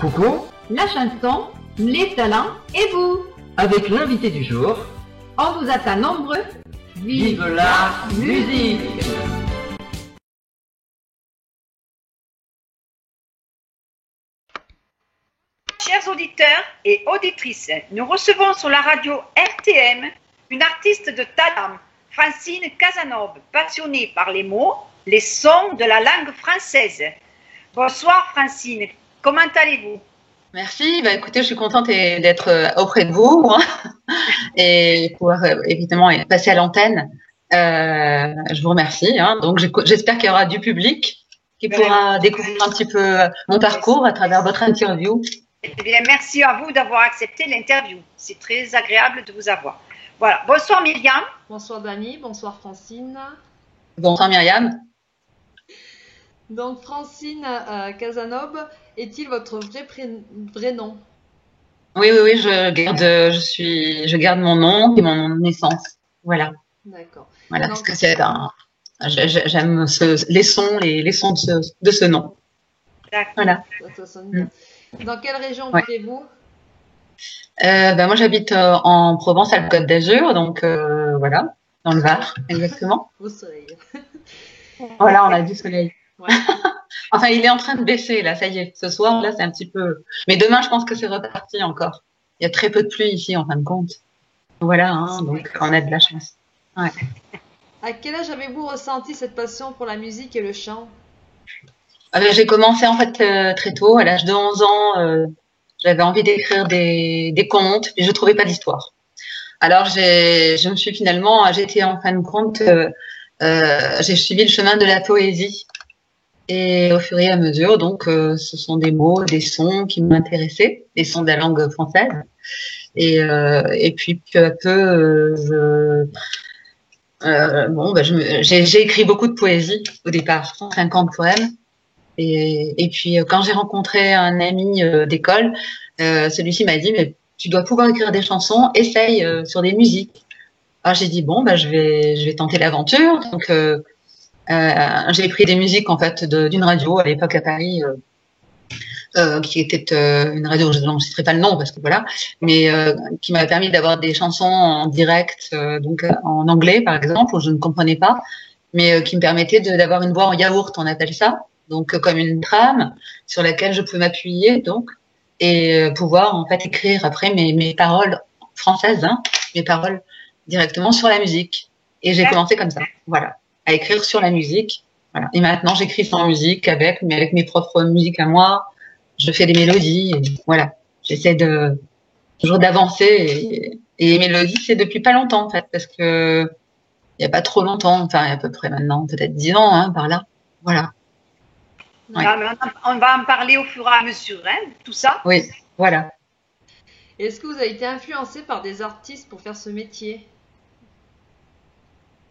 Coucou, la chanson, les talents et vous. avec l'invité du jour, On vous attend nombreux. vive la musique! Chers auditeurs et auditrices, nous recevons sur la radio RTM une artiste de talent, Francine Cazenove, passionnée par les mots, les sons de la langue française. Bonsoir Francine, comment allez-vous? Merci. Bah, écoutez, je suis contente d'être auprès de vous et pouvoir évidemment passer à l'antenne. Je vous remercie. Donc, j'espère qu'il y aura du public qui pourra découvrir un petit peu mon parcours à travers votre interview. Eh bien, merci à vous d'avoir accepté l'interview. C'est très agréable de vous avoir. Voilà. Bonsoir Myriam. Bonsoir Dani, bonsoir Francine. Bonsoir Myriam. Donc Francine Cazenove, est-il votre vrai nom? Oui, je garde mon nom et mon nom de naissance. Voilà. D'accord. Voilà, Donc, parce que j'aime les sons de ce nom. D'accord. Voilà. ça sonne bien. Dans quelle région Ouais. vivez-vous? Moi, j'habite en Provence-Alpes-Côte d'Azur, donc voilà, dans le Var, exactement. Au soleil. Voilà, on a du soleil. Ouais. Enfin, il est en train de baisser, là, ça y est. Ce soir, là, c'est un petit peu... Mais demain, je pense que c'est reparti encore. Il y a très peu de pluie ici, en fin de compte. Voilà, donc on a de la chance. Ouais. À quel âge avez-vous ressenti cette passion pour la musique et le chant? J'ai commencé, en fait, très tôt, à l'âge de 11 ans. J'avais envie d'écrire des contes, mais je trouvais pas d'histoire. Alors, j'ai été en fin de compte, j'ai suivi le chemin de la poésie. Et au fur et à mesure, donc, ce sont des mots, des sons qui m'intéressaient, des sons de la langue française. Et puis, peu à peu, j'ai écrit beaucoup de poésie au départ, 150 poèmes. Et puis, quand j'ai rencontré un ami d'école, celui-ci m'a dit, mais tu dois pouvoir écrire des chansons, essaye sur des musiques. Alors j'ai dit, bon, je vais tenter l'aventure. Donc, j'ai pris des musiques en fait d'une radio à l'époque à Paris, qui était une radio, je ne citerai pas le nom parce que voilà, mais qui m'a permis d'avoir des chansons en direct, donc en anglais par exemple, où je ne comprenais pas, mais qui me permettait d'avoir une voix en yaourt, on appelle ça, donc comme une trame sur laquelle je peux m'appuyer, donc et pouvoir en fait écrire après mes paroles françaises, mes paroles directement sur la musique. Et j'ai commencé comme ça, voilà, à écrire sur la musique. Voilà. Et maintenant, j'écris sans musique mais avec mes propres musiques à moi. Je fais des mélodies. Et voilà. J'essaie toujours d'avancer. Et les mélodies, c'est depuis pas longtemps, en fait, parce que il y a pas trop longtemps, enfin, il y a à peu près maintenant, peut-être 10 ans, par là. Voilà. Ouais. On va en parler au fur et à mesure, tout ça. Oui, voilà. Est-ce que vous avez été influencé par des artistes pour faire ce métier?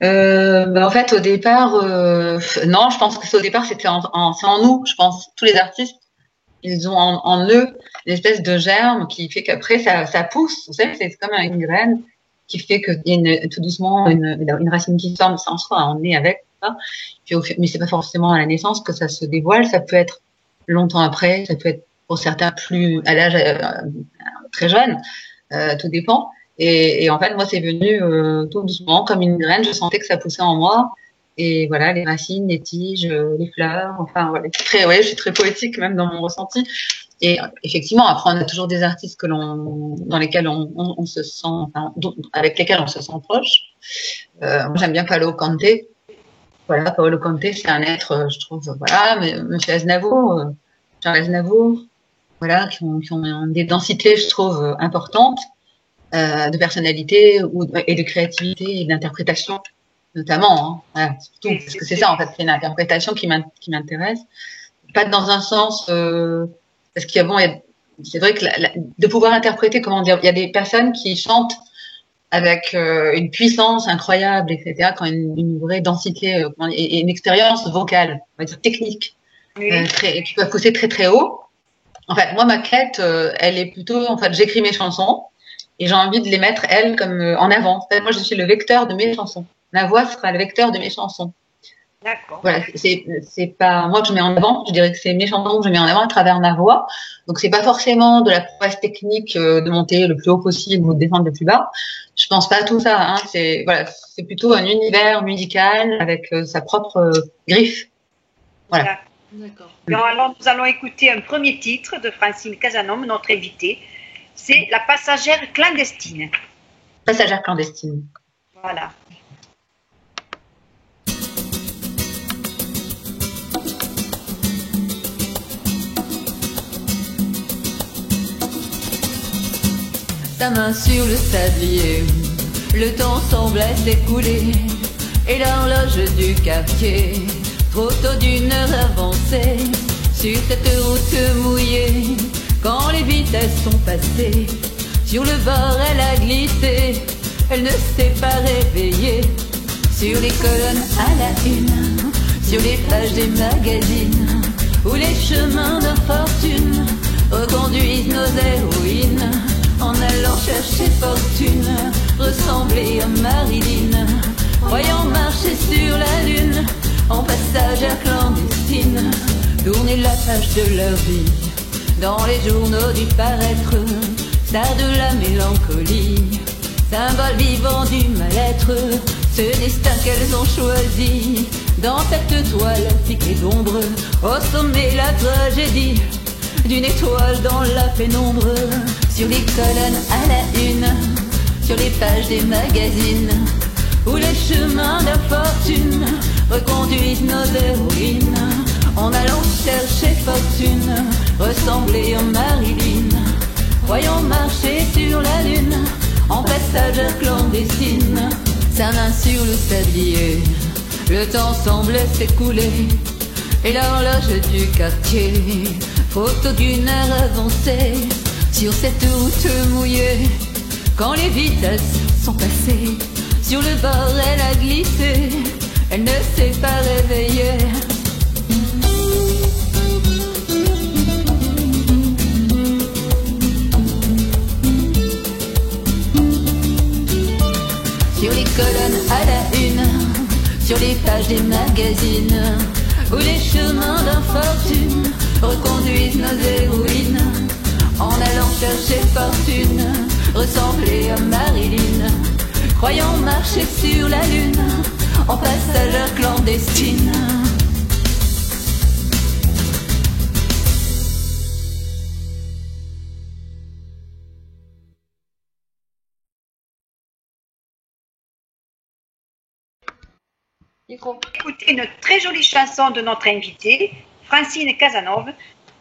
En fait, au départ, non, je pense que au départ, c'est en nous, je pense. Tous les artistes, ils ont en eux une espèce de germe qui fait qu'après, ça pousse. Vous savez, c'est comme une graine qui fait qu'il y a tout doucement une racine qui forme sans soi. On est avec ça. Mais c'est pas forcément à la naissance que ça se dévoile. Ça peut être longtemps après. Ça peut être pour certains plus à l'âge très jeune. Tout dépend. Et en fait, moi, c'est venu tout doucement, comme une graine. Je sentais que ça poussait en moi. Et voilà, les racines, les tiges, les fleurs. Enfin, voilà. Je suis très poétique même dans mon ressenti. Et effectivement, après, on a toujours des artistes dans lesquels on se sent, avec lesquels on se sent proche. Moi, j'aime bien Paolo Conte. Voilà, Paolo Conte, c'est un être, je trouve, voilà, Monsieur Aznavour, Charles Aznavour, voilà, qui ont des densités, je trouve, importantes. De personnalité et de créativité et d'interprétation notamment, voilà, surtout parce que c'est ça en fait, c'est une interprétation qui m'intéresse, pas dans un sens parce qu'il y a c'est vrai que de pouvoir interpréter, comment dire, il y a des personnes qui chantent avec une puissance incroyable, etc., quand une vraie densité et une expérience vocale, on va dire technique, qui peuvent pousser très très haut. En fait, moi ma quête, elle est plutôt, en fait, j'écris mes chansons. Et j'ai envie de les mettre, elles, comme en avant. En fait, moi, je suis le vecteur de mes chansons. Ma voix sera le vecteur de mes chansons. D'accord. Voilà, c'est pas moi que je mets en avant, je dirais que c'est mes chansons que je mets en avant à travers ma voix. Donc c'est pas forcément de la prouesse technique de monter le plus haut possible ou de descendre le plus bas. Je pense pas à tout ça, hein. C'est voilà, c'est plutôt un univers musical avec sa propre griffe. Voilà. D'accord. Alors, nous allons écouter un premier titre de Francine Casanova, notre invitée. C'est La passagère clandestine. Passagère clandestine. Voilà. Sa main sur le sablier, le temps semblait s'écouler, et l'horloge du quartier, trop tôt d'une heure avancée, sur cette route mouillée, quand les vitesses sont passées, sur le bord elle a glissé, elle ne s'est pas réveillée, sur les colonnes à la une, sur les pages des magazines, où les chemins d'infortune reconduisent nos héroïnes, en allant chercher fortune, ressembler à Marilyn, voyant marcher sur la lune, en passagère clandestine, tourner la page de leur vie, dans les journaux du paraître, star de la mélancolie, symbole vivant du mal-être, ce destin qu'elles ont choisi, dans cette toile piquée d'ombre, au sommet la tragédie, d'une étoile dans la pénombre, sur les colonnes à la une, sur les pages des magazines, où les chemins d'infortune reconduisent nos héroïnes, en allant chercher fortune, ressembler à Marilyn, voyant marcher sur la lune, en passagère clandestine, sa main sur le sablier, le temps semblait s'écouler, et l'horloge du quartier, photo d'une heure avancée, sur cette route mouillée, quand les vitesses sont passées, sur le bord elle a glissé, elle ne s'est pas réveillée. Sur les colonnes à la une, sur les pages des magazines, où les chemins d'infortune reconduisent nos héroïnes, en allant chercher fortune, ressembler à Marilyn, croyant marcher sur la lune, en passagère clandestine. Micro. Écoutez une très jolie chanson de notre invitée, Francine Casanova,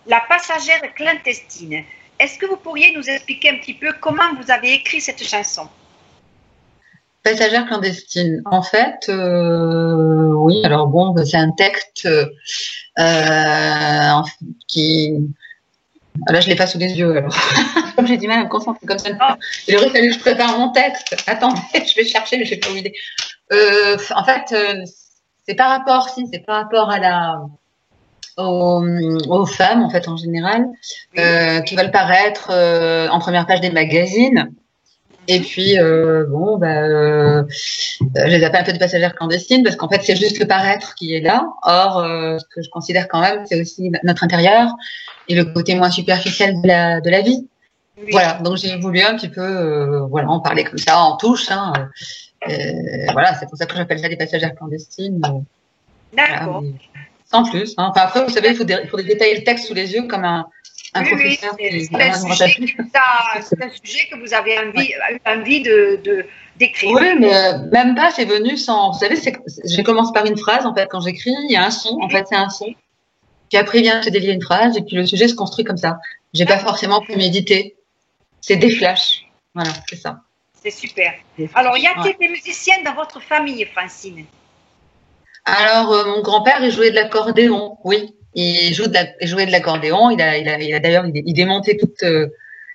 La passagère clandestine. Est-ce que vous pourriez nous expliquer un petit peu comment vous avez écrit cette chanson? Passagère clandestine. En fait, oui. Alors bon, c'est un texte qui. Là, je l'ai pas sous les yeux. Alors, comme j'ai du mal à me concentrer comme ça. Il aurait fallu que je prépare mon texte. Attendez, je vais chercher, mais je n'ai pas oublié. En fait, c'est par rapport, c'est par rapport à aux femmes en fait en général qui veulent paraître en première page des magazines. Et puis bon, je les appelle un peu de passagères clandestines parce qu'en fait c'est juste le paraître qui est là. Or, ce que je considère quand même, c'est aussi notre intérieur et le côté moins superficiel de la vie. Oui. Voilà, donc j'ai voulu un petit peu voilà, en parler comme ça, en touche. Hein, voilà, c'est pour ça que j'appelle ça des passagères clandestines. D'accord. Voilà, sans plus. Hein. Enfin, après, vous savez, il faut détailler le texte sous les yeux comme un professeur. Oui, c'est un sujet que vous avez envie d'écrire. Oui, mais même pas, c'est venu sans. Vous savez, je commence par une phrase, en fait, quand j'écris, il y a un son, en fait, c'est un son. Puis après, vient se délier une phrase, et puis le sujet se construit comme ça. J'ai pas forcément prémédité. C'est des flashs. Voilà, c'est ça. C'est super. Alors, y a-t-il des musiciennes dans votre famille, Francine? Alors, mon grand-père, il jouait de l'accordéon, oui. Il jouait de l'accordéon. Il démontait toute.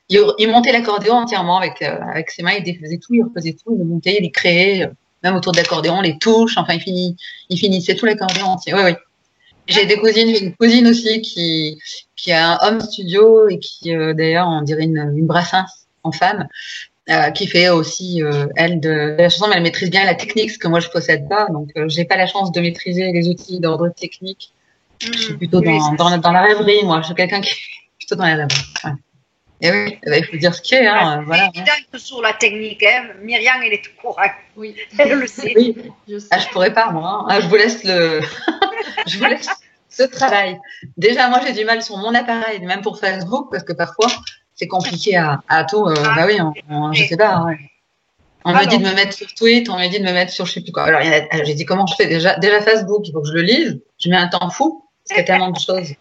Il montait l'accordéon entièrement avec ses mains. Il faisait tout, il refaisait tout. Il montait, il créait, même autour de l'accordéon, les touches. Enfin, il finissait tout l'accordéon entier. Oui, oui. J'ai des cousines, j'ai une cousine aussi qui a un home studio et qui d'ailleurs on dirait une Brassens en femme. qui fait aussi elle de la chanson, mais elle maîtrise bien la technique, ce que moi je possède pas. Donc j'ai pas la chance de maîtriser les outils d'ordre technique. Je suis plutôt dans la rêverie, moi. Je suis quelqu'un qui est plutôt dans la rêverie. Ouais. Et oui, il faut dire ce qu'il y a. Hein, voilà. C'est évident sur la technique. Hein. Myriam, elle est tout courant. Oui. Elle le sait. Oui. Je sais. Ah, je pourrais pas, moi. Hein. Ah, je vous laisse je vous laisse ce travail. Déjà, moi, j'ai du mal sur mon appareil, même pour Facebook, parce que parfois, c'est compliqué à tout. Bah oui, je sais pas. Ouais. On me dit de me mettre sur Twitter, on me dit de me mettre sur je sais plus quoi. Alors, j'ai dit comment je fais déjà Facebook, il faut que je le lise. Je mets un temps fou, parce qu'il y a tellement de choses.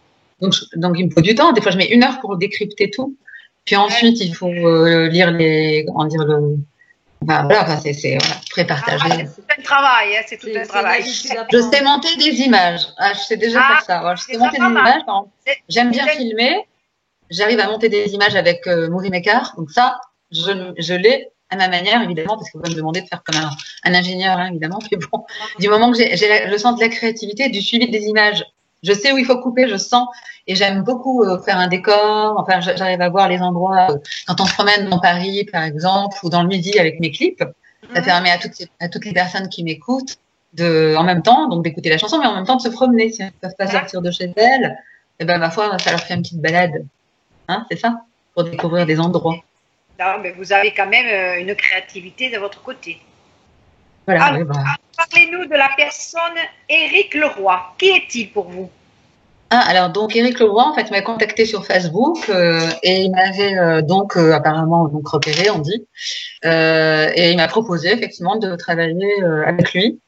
Donc, il me faut du temps. Des fois, je mets 1 heure pour décrypter tout. Puis ensuite, il faut lire enfin, voilà, c'est prépartager. C'est un travail, hein, c'est tout un travail. Je sais monter des images. Ah, je sais déjà faire ça. Alors, je sais monter des images. J'aime bien filmer. J'arrive à monter des images avec Movie Maker. Donc ça, je l'ai à ma manière, évidemment, parce que vous me demandez de faire comme un ingénieur, hein, évidemment. Mais bon, du moment que je sens de la créativité, du suivi des images, je sais où il faut couper, je sens. Et j'aime beaucoup faire un décor. Enfin, j'arrive à voir les endroits quand on se promène dans Paris, par exemple, ou dans le Midi avec mes clips. Ça permet à toutes les personnes qui m'écoutent en même temps, donc d'écouter la chanson, mais en même temps de se promener. Si elles ne peuvent pas sortir de chez elles, eh ben, ma foi, ça leur fait une petite balade. Hein, c'est ça? Pour découvrir des endroits. Non, mais vous avez quand même une créativité de votre côté. Voilà. Alors, oui, bah. parlez-nous de la personne Éric Leroy. Qui est-il pour vous? Alors donc Éric Leroy en fait m'a contacté sur Facebook et il m'avait apparemment donc repéré, on dit, et il m'a proposé effectivement de travailler avec lui.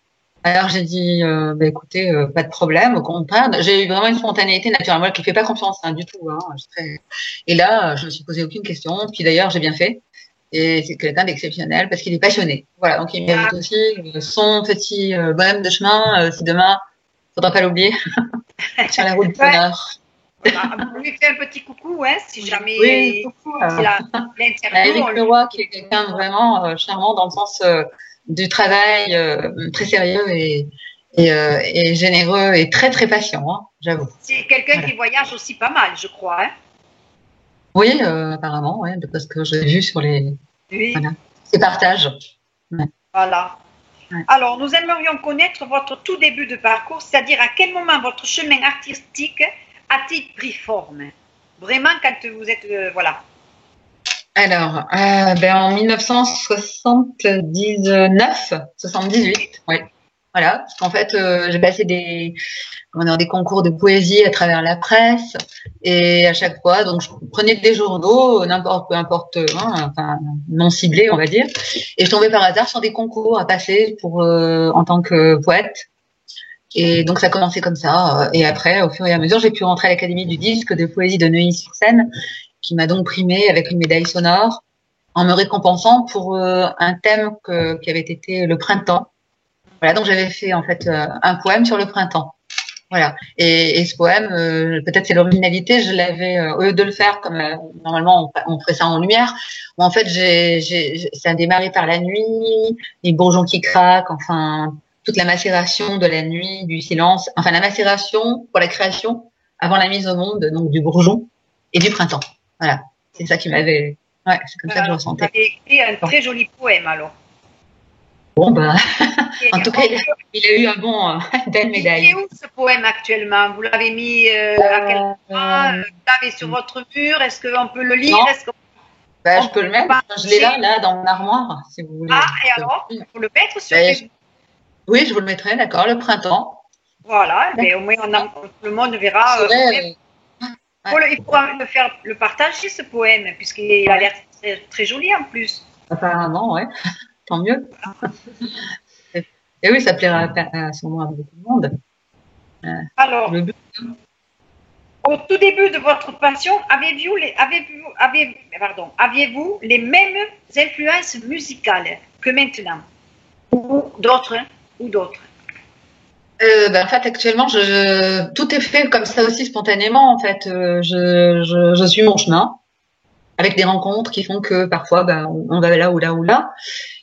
Alors j'ai dit écoutez, pas de problème, au contraire, j'ai eu vraiment une spontanéité naturelle, moi qui fais pas confiance du tout. Hein, et là je me suis posé aucune question. Puis d'ailleurs j'ai bien fait. Et c'est quelqu'un d'exceptionnel parce qu'il est passionné. Voilà, donc il mérite aussi son petit bonhomme de chemin. Si demain, faudra pas l'oublier, sur la route du bonheur. Vous lui faites un petit coucou, hein, si jamais oui, coucou, l'interview. Éric Leroy, qui est quelqu'un de vraiment charmant dans le sens du travail, très sérieux et généreux et très très patient, hein, j'avoue. C'est quelqu'un qui voyage aussi pas mal, je crois. Hein. Oui, apparemment, ouais, parce que j'ai vu sur ses partages. Ouais. Voilà. Ouais. Alors, nous aimerions connaître votre tout début de parcours, c'est-à-dire à quel moment votre chemin artistique a-t-il pris forme? Vraiment, quand vous êtes... voilà. Alors, en 78, oui. Voilà, parce qu'en fait, j'ai passé des concours de poésie à travers la presse, et à chaque fois, donc je prenais des journaux, peu importe, enfin non ciblés, on va dire, et je tombais par hasard sur des concours à passer en tant que poète. Et donc ça a commencé comme ça, et après, au fur et à mesure, j'ai pu rentrer à l'Académie du disque de poésie de Neuilly-sur-Seine, qui m'a donc primée avec une médaille sonore, en me récompensant pour un thème qui avait été le printemps. Voilà, donc j'avais fait en fait un poème sur le printemps. Voilà, et ce poème, peut-être c'est l'originalité, je l'avais au lieu de le faire comme normalement on ferait ça en lumière. En fait, ça a démarré par la nuit, les bourgeons qui craquent, enfin toute la macération de la nuit, du silence, enfin la macération pour la création avant la mise au monde donc du bourgeon et du printemps. Voilà, c'est ça qui m'avait. Ouais, c'est comme ça que je ressentais. Vous avez écrit un très joli poème alors. Bon, en tout cas, il a eu un belle médaille. Il est où ce poème actuellement? Vous l'avez mis à quel endroit? Vous l'avez sur votre mur? Est-ce qu'on peut le lire? Je peux le mettre. Je l'ai là, dans mon armoire, si vous voulez. Ah, et alors? Il faut le mettre sur Oui, je vous le mettrai, d'accord, le printemps. Voilà, mais au moins tout le monde verra. Il pourra le partager, ce poème, puisqu'il a l'air très, très joli en plus. Apparemment, oui. Tant mieux. Et oui, ça plaira sûrement à beaucoup de monde. Alors, au tout début de votre passion, aviez-vous les mêmes influences musicales que maintenant? Ou d'autres? En fait, actuellement, tout est fait comme ça aussi spontanément. En fait, je suis mon chemin avec des rencontres qui font que parfois, on va là ou là ou là.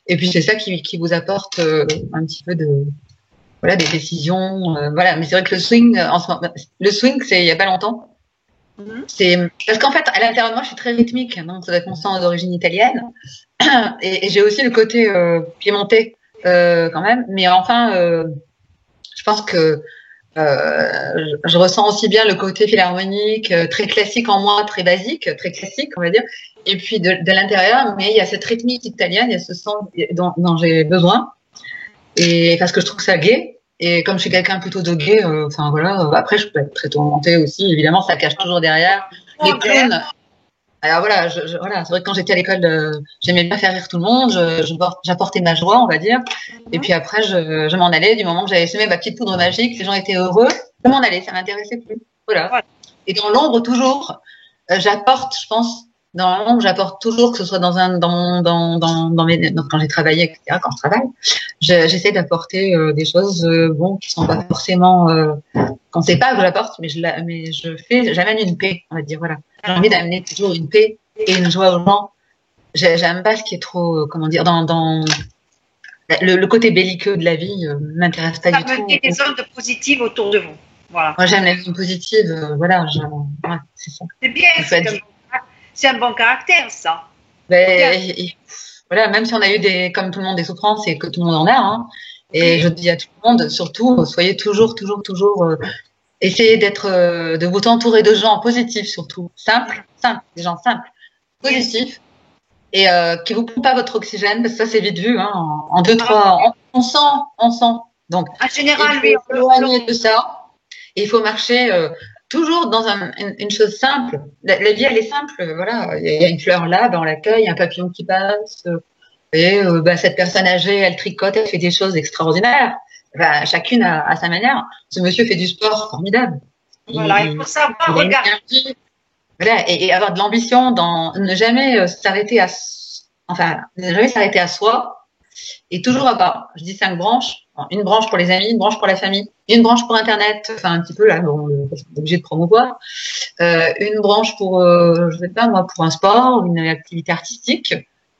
Et puis c'est ça qui vous apporte un petit peu des décisions. Voilà, mais c'est vrai que le swing, c'est il y a pas longtemps. C'est parce qu'en fait, à l'intérieur de moi, je suis très rythmique, donc ça doit être mon sang d'origine italienne. Et j'ai aussi le côté piémontais quand même. Mais enfin, je pense que je ressens aussi bien le côté philharmonique, très classique en moi, très basique, très classique, on va dire. Et puis de l'intérieur, mais il y a cette rythmique italienne, il y a ce sang dont j'ai besoin. Et parce que je trouve ça gai. Et comme je suis quelqu'un plutôt de gai, enfin voilà. Après, je peux être très tourmentée aussi. Évidemment, ça cache toujours derrière les clowns. Alors voilà, voilà, c'est vrai que quand j'étais à l'école, j'aimais bien faire rire tout le monde. J'apportais ma joie, on va dire. Et puis après, je m'en allais du moment que j'avais semé ma petite poudre magique. Les gens étaient heureux. Je m'en allais, ça m'intéressait plus. Voilà. Et dans l'ombre toujours, j'apporte, je pense. Dans l'ombre, j'apporte toujours, que ce soit quand j'ai travaillé, etc., quand je travaille, j'essaie d'apporter des choses, qui sont pas forcément, qu'on sait pas que j'apporte, mais j'amène une paix, on va dire, voilà. J'ai envie d'amener toujours une paix et une joie aux gens. J'aime pas ce qui est trop, comment dire, dans le côté belliqueux de la vie, m'intéresse pas du tout. Amener des ondes positives autour de vous. Voilà. Moi, j'aime les ondes positives, voilà, ouais, c'est ça. C'est bien, c'est un bon caractère, ça. Voilà, même si on a eu comme tout le monde, des souffrances et que tout le monde en a, hein. Et je dis à tout le monde, surtout, soyez toujours, essayez de vous entourer de gens positifs, surtout. Simples, des gens simples, positifs. Et, qui vous coupent pas votre oxygène, parce que ça, c'est vite vu, hein. En 2-3, on sent. Donc, en général, il faut s'éloigner de ça. Et il faut marcher, toujours dans une chose simple. La vie, elle est simple, voilà. Il y a une fleur là, on l'accueille, il y a un papillon qui passe, et cette personne âgée, elle tricote, elle fait des choses extraordinaires. Chacune à sa manière. Ce monsieur fait du sport formidable. Voilà, il faut savoir regarder. Voilà, et avoir de l'ambition ne jamais s'arrêter à soi, et toujours à bas. Je dis 5 branches. Une branche pour les amis, une branche pour la famille, une branche pour Internet, enfin un petit peu là, on est obligé de promouvoir. Une branche pour, je sais pas moi, pour un sport, une activité artistique,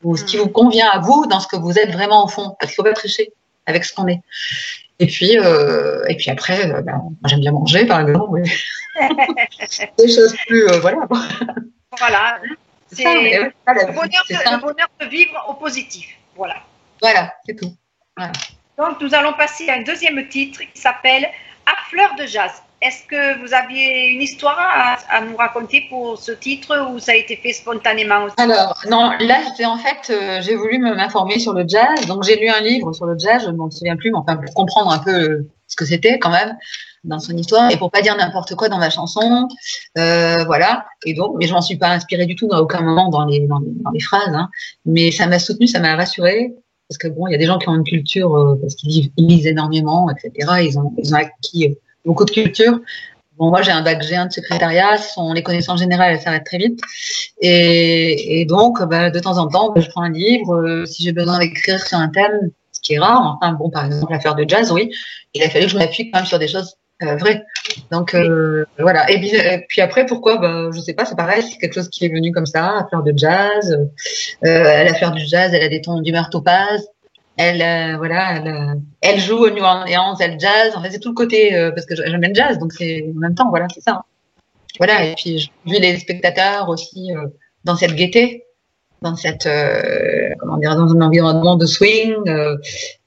ou ce qui vous convient à vous dans ce que vous êtes vraiment au fond. Parce qu'il faut pas tricher avec ce qu'on est. Et puis après, moi j'aime bien manger par exemple. Oui. Des choses plus, voilà. Voilà. C'est le bonheur de vivre au positif. Voilà. Voilà, c'est tout. Voilà. Donc, nous allons passer à un deuxième titre qui s'appelle « À fleur de jazz ». Est-ce que vous aviez une histoire à nous raconter pour ce titre ou ça a été fait spontanément aussi? Alors, non, là, j'ai voulu m'informer sur le jazz. Donc, j'ai lu un livre sur le jazz, je ne m'en souviens plus, mais enfin, pour comprendre un peu ce que c'était quand même dans son histoire et pour pas dire n'importe quoi dans ma chanson. Voilà. Et donc, mais je m'en suis pas inspirée du tout à aucun moment dans les phrases, hein. Mais ça m'a soutenue, ça m'a rassurée. Parce que bon, il y a des gens qui ont une culture, parce qu'ils lisent énormément, etc. Ils ont acquis beaucoup de culture. Bon, moi, j'ai un bac G1 de secrétariat. Les connaissances générales, elles s'arrêtent très vite. Et donc, de temps en temps, je prends un livre. Si j'ai besoin d'écrire sur un thème, ce qui est rare. Enfin, bon, par exemple, l'affaire de jazz, oui. Il a fallu que je m'appuie quand même sur des choses vraies. Donc, voilà. Et puis après, pourquoi? Je sais pas, c'est pareil. C'est quelque chose qui est venu comme ça, l'affaire de jazz. L'affaire du jazz, elle a des tons d'humeur topaz. Elle joue au New Orleans, elle jazz. En fait, c'est tout le côté, parce que j'aime le jazz, donc c'est en même temps, voilà, c'est ça. Voilà, et puis j'ai vu les spectateurs aussi dans cette gaieté, dans cette, dans un environnement de swing,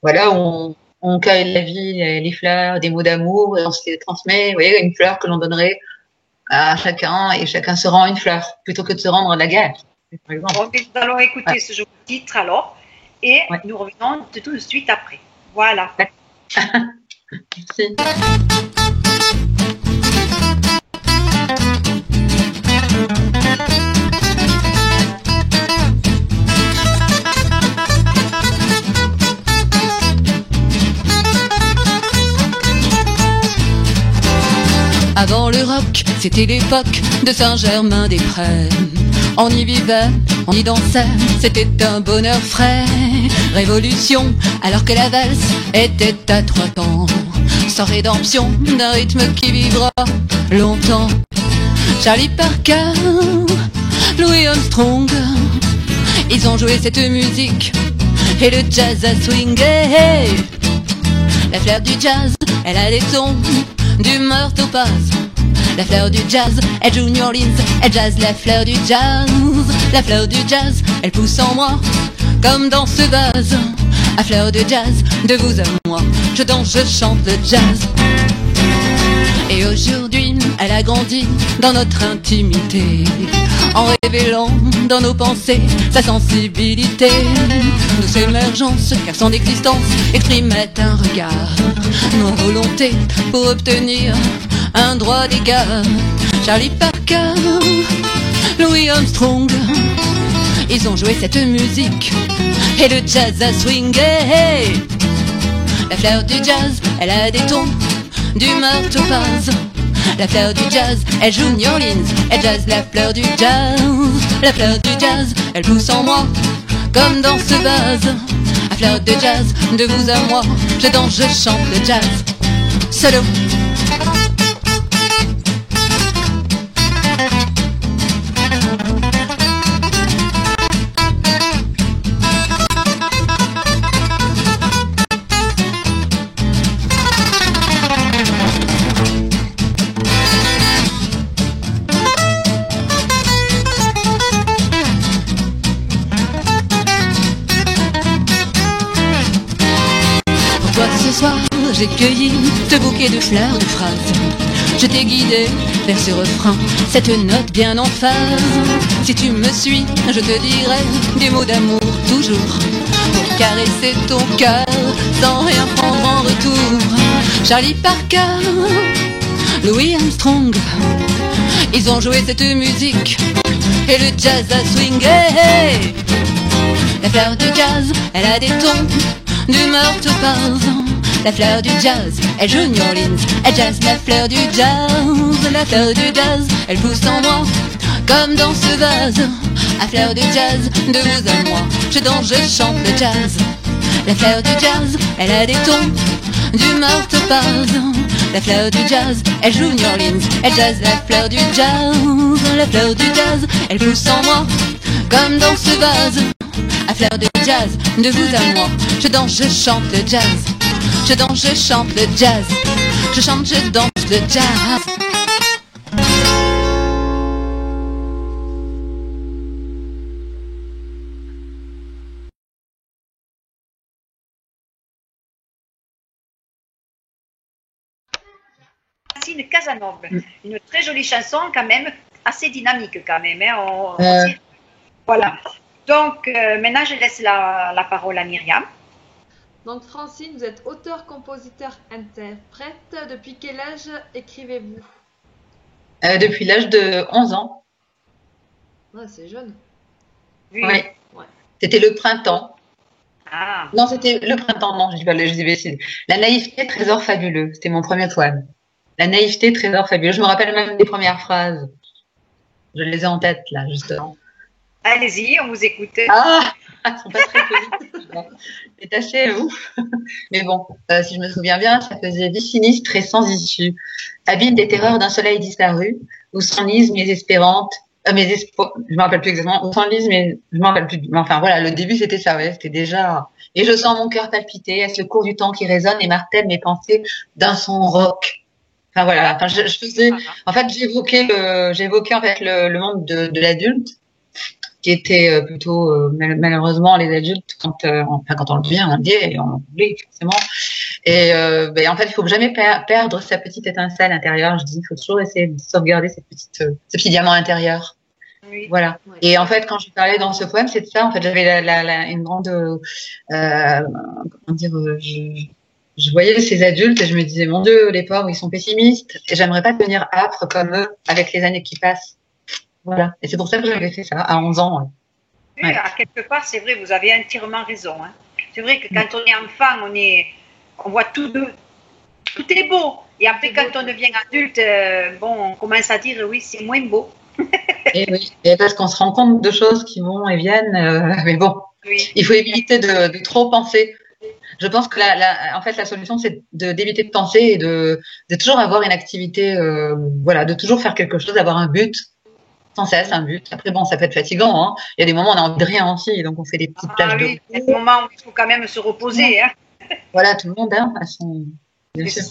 voilà, où on cueille la vie, les fleurs, des mots d'amour, et on se les transmet. Vous voyez, une fleur que l'on donnerait à chacun, et chacun se rend une fleur, plutôt que de se rendre à la guerre, par exemple. Bon, nous allons écouter ce joli titre alors. Et nous revenons tout de suite après. Voilà. Merci. Avant le rock, c'était l'époque de Saint-Germain-des-Prés. On y vivait, on y dansait, c'était un bonheur frais. Révolution, alors que la valse était à 3 temps. Sans rédemption d'un rythme qui vivra longtemps. Charlie Parker, Louis Armstrong, ils ont joué cette musique et le jazz a swingé. La fleur du jazz, elle a les tons d'humeur topaz. La fleur du jazz, elle joue New Orleans, elle jazz la fleur du jazz. La fleur du jazz, elle pousse en moi, comme dans ce vase. À fleur de jazz, de vous à moi, je danse, je chante le jazz. Et aujourd'hui, elle a grandi dans notre intimité, en révélant dans nos pensées sa sensibilité. Nos émergences, car son existence exprimait un regard, nos volontés pour obtenir un droit d'écart. Charlie Parker, Louis Armstrong, ils ont joué cette musique et le jazz a swingé. La fleur du jazz, elle a des tons d'humeur topaz. La fleur du jazz, elle joue New Orleans, elle jazz la fleur du jazz. La fleur du jazz, elle pousse en moi, comme dans ce vase. La fleur de jazz, de vous à moi, je danse, je chante le jazz. Solo. Ce soir, j'ai cueilli ce bouquet de fleurs de phrases. Je t'ai guidé vers ce refrain, cette note bien en phase. Si tu me suis, je te dirai des mots d'amour toujours, pour caresser ton cœur sans rien prendre en retour. Charlie Parker, Louis Armstrong, ils ont joué cette musique et le jazz a swingé. La fleur du jazz, elle a des tons d'humeur topaz. La fleur du jazz, elle joue New Orleans, elle jazz la fleur du jazz. La fleur du jazz, elle pousse en moi, comme dans ce vase. À fleur du jazz, de vous à moi, je danse, je chante le jazz. La fleur du jazz, elle a des tons d'humeur topaz. La fleur du jazz, elle joue New Orleans, elle jazz la fleur du jazz. La fleur du jazz, elle pousse en moi, comme dans ce vase. À fleur de jazz, de vous à moi, je danse, je chante le jazz. Je danse, je chante le jazz. Je chante, je danse le jazz. Francine Casanova, une très jolie chanson quand même, assez dynamique quand même. Voilà. Donc maintenant je laisse la parole à Myriam. Donc Francine, vous êtes auteur, compositeur, interprète. Depuis quel âge écrivez-vous? Depuis l'âge de 11 ans. Ouais, c'est jeune. Oui. Ouais. Ouais. C'était le printemps. Ah. Non, c'était le printemps, non, je dis pas, je dis La naïveté, trésor fabuleux. C'était mon premier poème. La naïveté, trésor fabuleux. Je me rappelle même des premières phrases. Je les ai en tête, là, justement. Allez-y, on vous écoute. Ah, elles sont pas très positives. C'est assez ouf. Mais bon, si je me souviens bien, ça faisait vie sinistre et sans issue. Habite des terreurs d'un soleil disparu, où s'enlisent mes espérantes, mes espoirs, je me rappelle plus exactement, où s'enlisent mes, je me rappelle plus, mais enfin voilà, le début c'était ça, ouais, c'était déjà, et je sens mon cœur palpiter, est-ce le cours du temps qui résonne et martèle mes pensées d'un son rock. Enfin voilà, enfin je faisais, en fait j'évoquais en fait le monde de l'adulte, qui était plutôt malheureusement les adultes quand on le devient, on le dit et on l'oublie forcément. Et en fait, il faut jamais perdre sa petite étincelle intérieure. Je dis, il faut toujours essayer de sauvegarder ce petit diamant intérieur. Oui. Voilà. Ouais. Et en fait, quand je parlais dans ce poème, c'est de ça. En fait, j'avais une grande, comment dire, je voyais ces adultes et je me disais, mon Dieu, les pauvres, ils sont pessimistes. Et j'aimerais pas devenir âpre comme eux avec les années qui passent. Voilà. Et c'est pour ça que j'avais fait ça à 11 ans. Oui, Ouais. à quelque part, c'est vrai, vous avez entièrement raison. Hein. C'est vrai que quand on est enfant, on voit tout est beau. Et après, quand on devient adulte, on commence à dire oui, c'est moins beau. Et oui. Et parce qu'on se rend compte de choses qui vont et viennent. Mais bon, Oui. il faut éviter de trop penser. Je pense que en fait, la solution, c'est d'éviter de penser et de toujours avoir une activité, de toujours faire quelque chose, d'avoir un but. Sans cesse, un but. Après, bon, ça peut être fatigant, hein. Il y a des moments où on a envie de rien aussi, donc on fait des petites plages Oui, de c'est le moment où il faut quand même se reposer. Hein. Voilà, tout le monde, hein, à son... Bien sûr.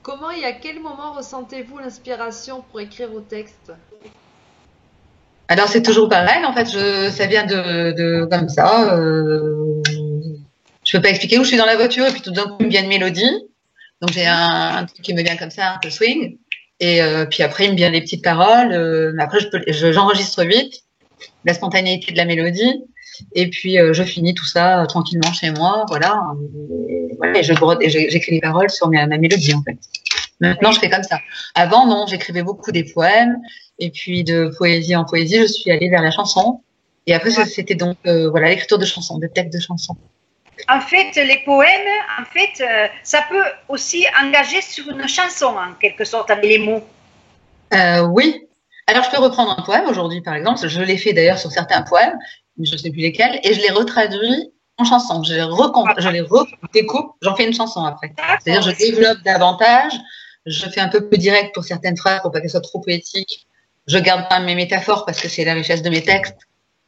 Comment et à quel moment ressentez-vous l'inspiration pour écrire vos textes? Alors c'est toujours pareil, en fait, ça vient de comme ça. Je peux pas expliquer où je suis dans la voiture et puis tout d'un coup il me vient une mélodie. Donc j'ai un truc qui me vient comme ça, un peu swing. Et puis après il me vient des petites paroles. Mais après j'enregistre vite la spontanéité de la mélodie. Et puis je finis tout ça tranquillement chez moi, voilà. Et je brode et j'écris les paroles sur ma mélodie en fait. Maintenant je fais comme ça. Avant non, j'écrivais beaucoup des poèmes. Et puis de poésie en poésie, je suis allée vers la chanson. Et après, c'était donc voilà l'écriture de chansons, de textes de chansons. En fait, les poèmes, ça peut aussi engager sur une chanson, en quelque sorte, avec les mots. Oui. Alors, je peux reprendre un poème aujourd'hui, par exemple. Je l'ai fait d'ailleurs sur certains poèmes, mais je ne sais plus lesquels, et je les retraduis en chanson. Je les redécoupe, j'en fais une chanson après. C'est-à-dire, je développe davantage, je fais un peu plus direct pour certaines phrases pour pas qu'elles soient trop poétiques. Je garde pas mes métaphores parce que c'est la richesse de mes textes.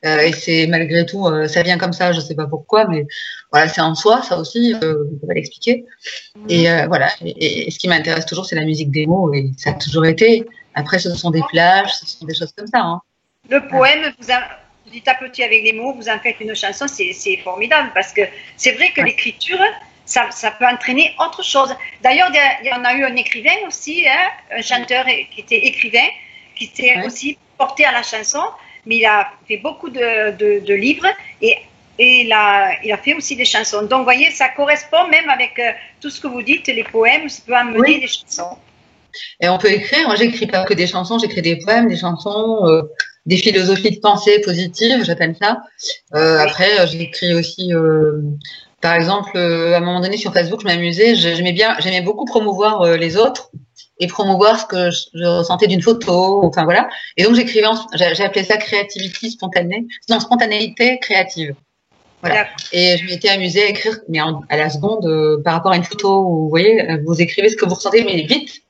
Et c'est malgré tout, ça vient comme ça, je sais pas pourquoi, mais voilà, c'est en soi, ça aussi, on peut pas l'expliquer. Et voilà, et ce qui m'intéresse toujours, c'est la musique des mots, et ça a toujours été. Après, ce sont des plages, ce sont des choses comme ça. Hein. Le poème, petit à petit avec les mots, vous en faites une chanson, c'est formidable, parce que c'est vrai que l'écriture, ça peut entraîner autre chose. D'ailleurs, il y en a eu un écrivain aussi, hein, un chanteur qui était écrivain, qui s'est aussi porté à la chanson, mais il a fait beaucoup de livres et il a fait aussi des chansons. Donc, vous voyez, ça correspond même avec tout ce que vous dites, les poèmes, ça peut amener des chansons. Et on peut écrire, moi j'écris pas que des chansons, j'écris des poèmes, des chansons, des philosophies de pensée positives, j'appelle ça. Après, j'écris aussi, par exemple, à un moment donné sur Facebook, je m'amusais, j'aimais beaucoup promouvoir les autres et promouvoir ce que je ressentais d'une photo, enfin voilà. Et donc j'écrivais, j'ai appelé ça spontanéité créative. Voilà. Et je m'étais amusée à écrire, mais à la seconde, par rapport à une photo, où, vous voyez, vous écrivez ce que vous ressentez, mais vite,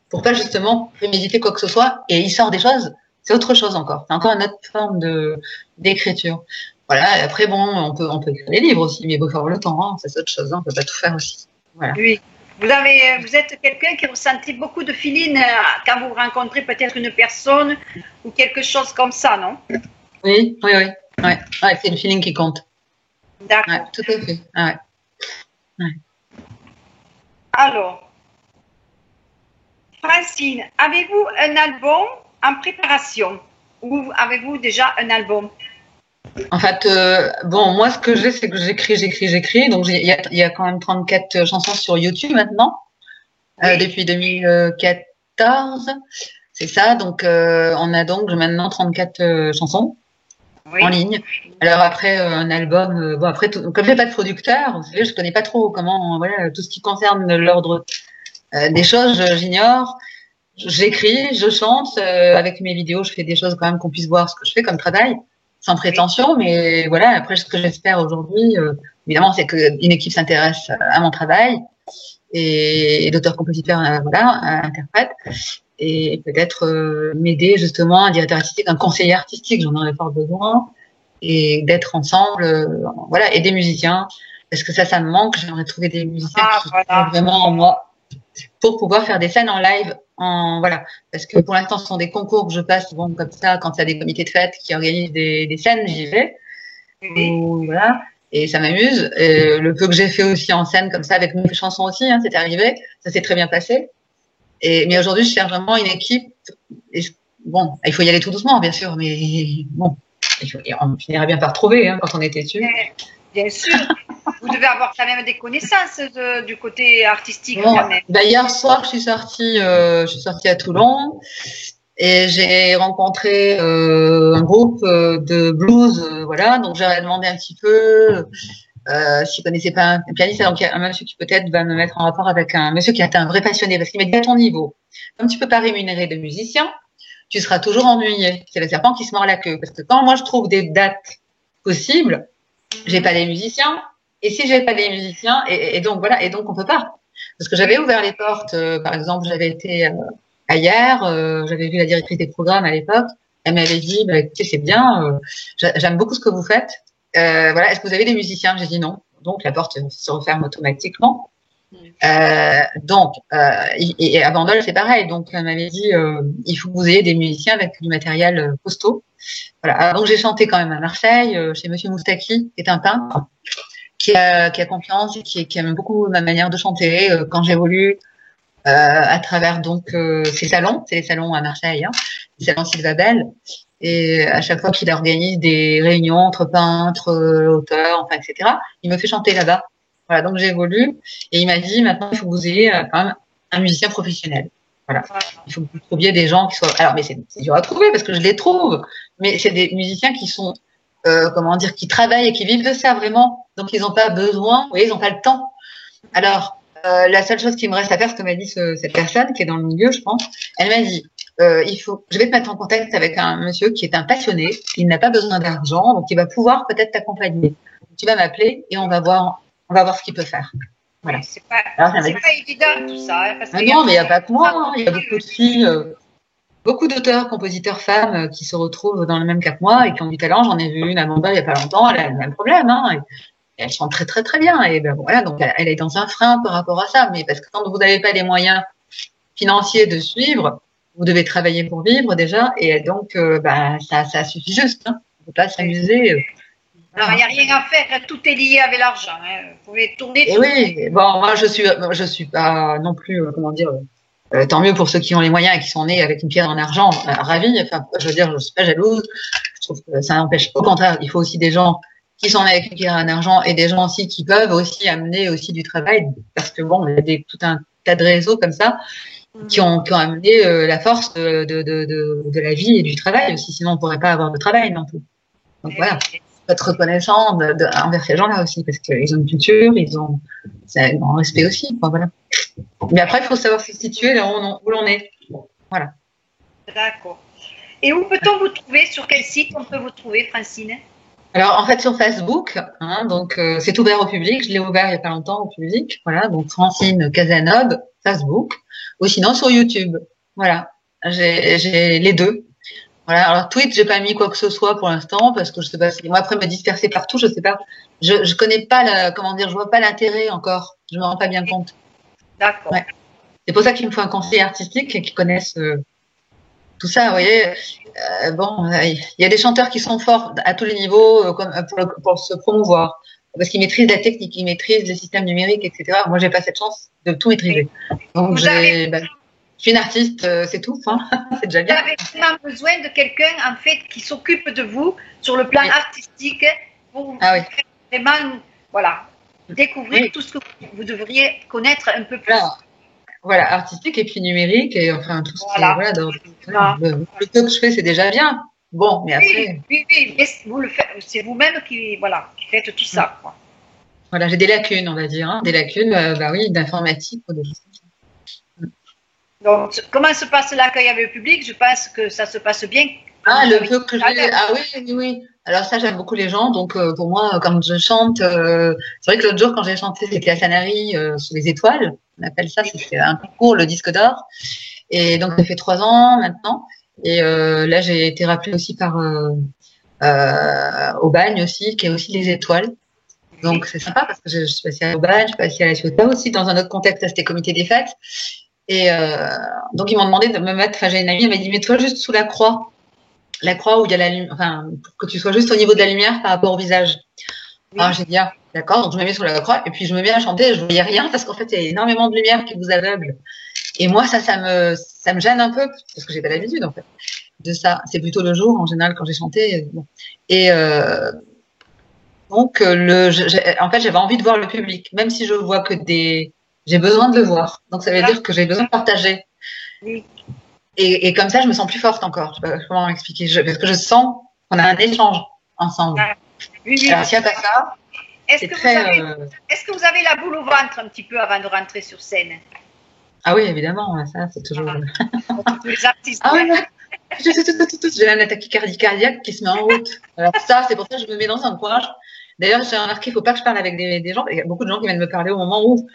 pour pas justement préméditer quoi que ce soit, et il sort des choses, c'est autre chose encore. C'est encore une autre forme d'écriture. Voilà. Et après, bon, on peut écrire des livres aussi, mais il faut avoir le temps, hein, c'est autre chose, hein, on peut pas tout faire aussi. Voilà. Oui. Vous êtes quelqu'un qui ressentit beaucoup de feeling quand vous rencontrez peut-être une personne ou quelque chose comme ça, non? Oui. Ouais, c'est le feeling qui compte. D'accord. Ouais, tout à fait. Ouais. Alors, Francine, avez-vous un album en préparation ou avez-vous déjà un album? En fait, bon, moi, ce que j'ai, c'est que j'écris. Donc, il y a quand même 34 chansons sur YouTube maintenant, depuis 2014. C'est ça. Donc, on a donc maintenant 34 chansons en ligne. Alors après, un album, bon, après, comme j'ai pas de producteur, vous savez, je connais pas trop comment, voilà, tout ce qui concerne l'ordre des choses, j'ignore. J'écris, je chante, avec mes vidéos, je fais des choses quand même qu'on puisse voir ce que je fais comme travail. Sans prétention, mais voilà, après, ce que j'espère aujourd'hui, évidemment, c'est qu'une équipe s'intéresse à mon travail et l'auteur-compositeur, interprète, et peut-être m'aider justement, un directeur artistique, un conseiller artistique, j'en aurais fort besoin, et d'être ensemble, voilà, et des musiciens, parce que ça me manque, j'aimerais trouver des musiciens qui sont vraiment en moi, pour pouvoir faire des scènes en live, voilà, parce que pour l'instant ce sont des concours que je passe, bon, comme ça, quand il y a des comités de fête qui organisent des scènes, j'y vais, voilà, et ça m'amuse. Le peu que j'ai fait aussi en scène comme ça avec mes chansons aussi, hein, c'est arrivé, ça s'est très bien passé. Mais aujourd'hui je cherche vraiment une équipe. Bon, il faut y aller tout doucement bien sûr, mais bon, on finirait bien par trouver, hein, quand on est têtu. Bien sûr. Vous devez avoir quand même des connaissances du côté artistique. Bon, quand même. Hier soir, je suis sortie à Toulon et j'ai rencontré un groupe de blues, voilà. Donc j'aurais demandé un petit peu s'il connaissait pas un pianiste, donc un monsieur qui peut-être va me mettre en rapport avec un monsieur qui est un vrai passionné, parce qu'il m'a dit à ton niveau, comme tu peux pas rémunérer de musiciens, tu seras toujours ennuyé. C'est le serpent qui se mord la queue, parce que quand moi je trouve des dates possibles, j'ai pas les musiciens. Et si j'ai pas des musiciens, et donc voilà, et donc on peut pas. Parce que j'avais ouvert les portes, par exemple, j'avais été ailleurs, j'avais vu la directrice des programmes à l'époque, elle m'avait dit, bah, écoutez, c'est bien, j'aime beaucoup ce que vous faites, voilà, est-ce que vous avez des musiciens? J'ai dit non, donc la porte se referme automatiquement. Et à Bandol, c'est pareil. Donc, elle m'avait dit, il faut que vous ayez des musiciens avec du matériel costaud. Voilà. Donc, j'ai chanté quand même à Marseille, chez Monsieur Moustaki, qui est un peintre, qui a confiance et qui aime beaucoup ma manière de chanter. Quand j'évolue à travers donc ses salons, c'est les salons à Marseille, hein, les salons Sylva Bell. Et à chaque fois qu'il organise des réunions entre peintres, auteurs, enfin, etc., il me fait chanter là-bas. Voilà, donc j'évolue. Et il m'a dit, maintenant, il faut que vous ayez quand même un musicien professionnel. Voilà. Il faut que vous trouviez des gens qui soient... Alors, mais c'est dur à trouver parce que je les trouve. Mais c'est des musiciens qui sont, comment dire, qui travaillent et qui vivent de ça vraiment. Donc, ils n'ont pas besoin, vous voyez, ils n'ont pas le temps. Alors, la seule chose qui me reste à faire, ce que m'a dit cette personne qui est dans le milieu, je pense, elle m'a dit, je vais te mettre en contact avec un monsieur qui est un passionné, il n'a pas besoin d'argent, donc il va pouvoir peut-être t'accompagner. Tu vas m'appeler et on va voir ce qu'il peut faire. Voilà. C'est pas évident tout ça. Hein, parce non, mais il n'y a pas que moi, hein, il y a beaucoup de filles, beaucoup d'auteurs, compositeurs femmes qui se retrouvent dans le même cas que moi et qui ont du talent. J'en ai vu une à Mumbai il n'y a pas longtemps, elle a le même problème, hein, et elle chante très très très bien. Et ben voilà, donc elle est dans un frein par rapport à ça, mais parce que quand vous n'avez pas les moyens financiers de suivre, vous devez travailler pour vivre déjà, et donc ça suffit juste. Hein. On ne peut pas s'amuser. Alors, il n'y a rien à faire, tout est lié avec l'argent. Hein. Vous pouvez tourner. Et oui, bon, moi je suis pas non plus, comment dire, tant mieux pour ceux qui ont les moyens et qui sont nés avec une pierre en argent, ravis. Enfin, je veux dire, je suis pas jalouse. Je trouve que ça n'empêche. Au contraire, il faut aussi des gens qui sont nés avec une pierre en argent et des gens aussi qui peuvent aussi amener aussi du travail, parce que bon, il y a tout un tas de réseaux comme ça qui ont amené la force de la vie et du travail aussi. Sinon, on pourrait pas avoir de travail non plus. Donc voilà. Être reconnaissant envers ces gens-là aussi, parce qu'ils ont une culture, ils ont un grand respect aussi, quoi, voilà. Mais après, il faut savoir se situer là où l'on est. Voilà. D'accord. Et où peut-on vous trouver? Sur quel site on peut vous trouver, Francine? Alors, en fait, sur Facebook, hein, donc c'est ouvert au public. Je l'ai ouvert il n'y a pas longtemps au public. Voilà, donc Francine Cazeneuve, Facebook, ou sinon sur YouTube. Voilà, j'ai les deux. Voilà, alors Twitch, j'ai pas mis quoi que ce soit pour l'instant parce que je sais pas si moi après me disperser partout, je sais pas. Je connais pas je vois pas l'intérêt encore. Je me rends pas bien compte. D'accord. Ouais. C'est pour ça qu'il me faut un conseiller artistique et qui connaisse tout ça, vous voyez. Il y a des chanteurs qui sont forts à tous les niveaux pour se promouvoir parce qu'ils maîtrisent la technique, ils maîtrisent le système numérique, etc. Moi, j'ai pas cette chance de tout maîtriser. Donc je suis une artiste, c'est tout, hein. C'est déjà bien. Vous avez vraiment besoin de quelqu'un, en fait, qui s'occupe de vous sur le plan artistique pour vraiment, voilà, découvrir tout ce que vous devriez connaître un peu plus. Voilà, artistique et puis numérique et enfin tout ce qui est, le peu que je fais, c'est déjà bien. Bon, mais après. Oui, mais vous le faites, c'est vous-même qui faites tout ça, quoi. Voilà, j'ai des lacunes, on va dire, hein, des lacunes, d'informatique ou des choses comme ça. Donc, comment se passe l'accueil avec le public? Je pense que ça se passe bien. Le peu que j'ai. Ah oui. Alors ça, j'aime beaucoup les gens. Donc pour moi, quand je chante, c'est vrai que l'autre jour, quand j'ai chanté, c'était à Sanary, sous les étoiles. On appelle ça, c'était un concours, le disque d'or. Et donc ça fait 3 ans maintenant. Et là, j'ai été rappelée aussi par Aubagne aussi, qui est aussi les étoiles. Donc c'est sympa parce que je suis passée à Aubagne, je suis passée à La Ciotat aussi dans un autre contexte, c'était comité des fêtes. Et donc ils m'ont demandé de me mettre. Enfin, j'ai une amie, elle m'a dit mets-toi juste sous la croix où il y a la lumière, enfin pour que tu sois juste au niveau de la lumière par rapport au visage. Oui. Alors j'ai dit d'accord, donc je me mets sur la croix et puis je me mets à chanter. Et je voyais rien parce qu'en fait il y a énormément de lumière qui vous aveugle. Et moi ça me gêne un peu parce que j'ai pas l'habitude en fait de ça. C'est plutôt le jour en général quand j'ai chanté. Bon. Et donc en fait j'avais envie de voir le public, même si je vois que j'ai besoin de le voir. Donc, ça veut dire que j'ai besoin de partager. Oui. Et comme ça, je me sens plus forte encore. Je sais pas comment expliquer. Parce que je sens qu'on a un échange ensemble. Oui. Alors, s'il n'y a pas ça, est-ce que vous avez la boule au ventre un petit peu avant de rentrer sur scène? Ah oui, évidemment. Ça, c'est toujours... Tous les artistes. Ah oui, j'ai une attaque cardiaque qui se met en route. Alors ça, c'est pour ça que je me mets dans un coin. D'ailleurs, j'ai remarqué qu'il ne faut pas que je parle avec des gens. Il y a beaucoup de gens qui viennent me parler au moment où...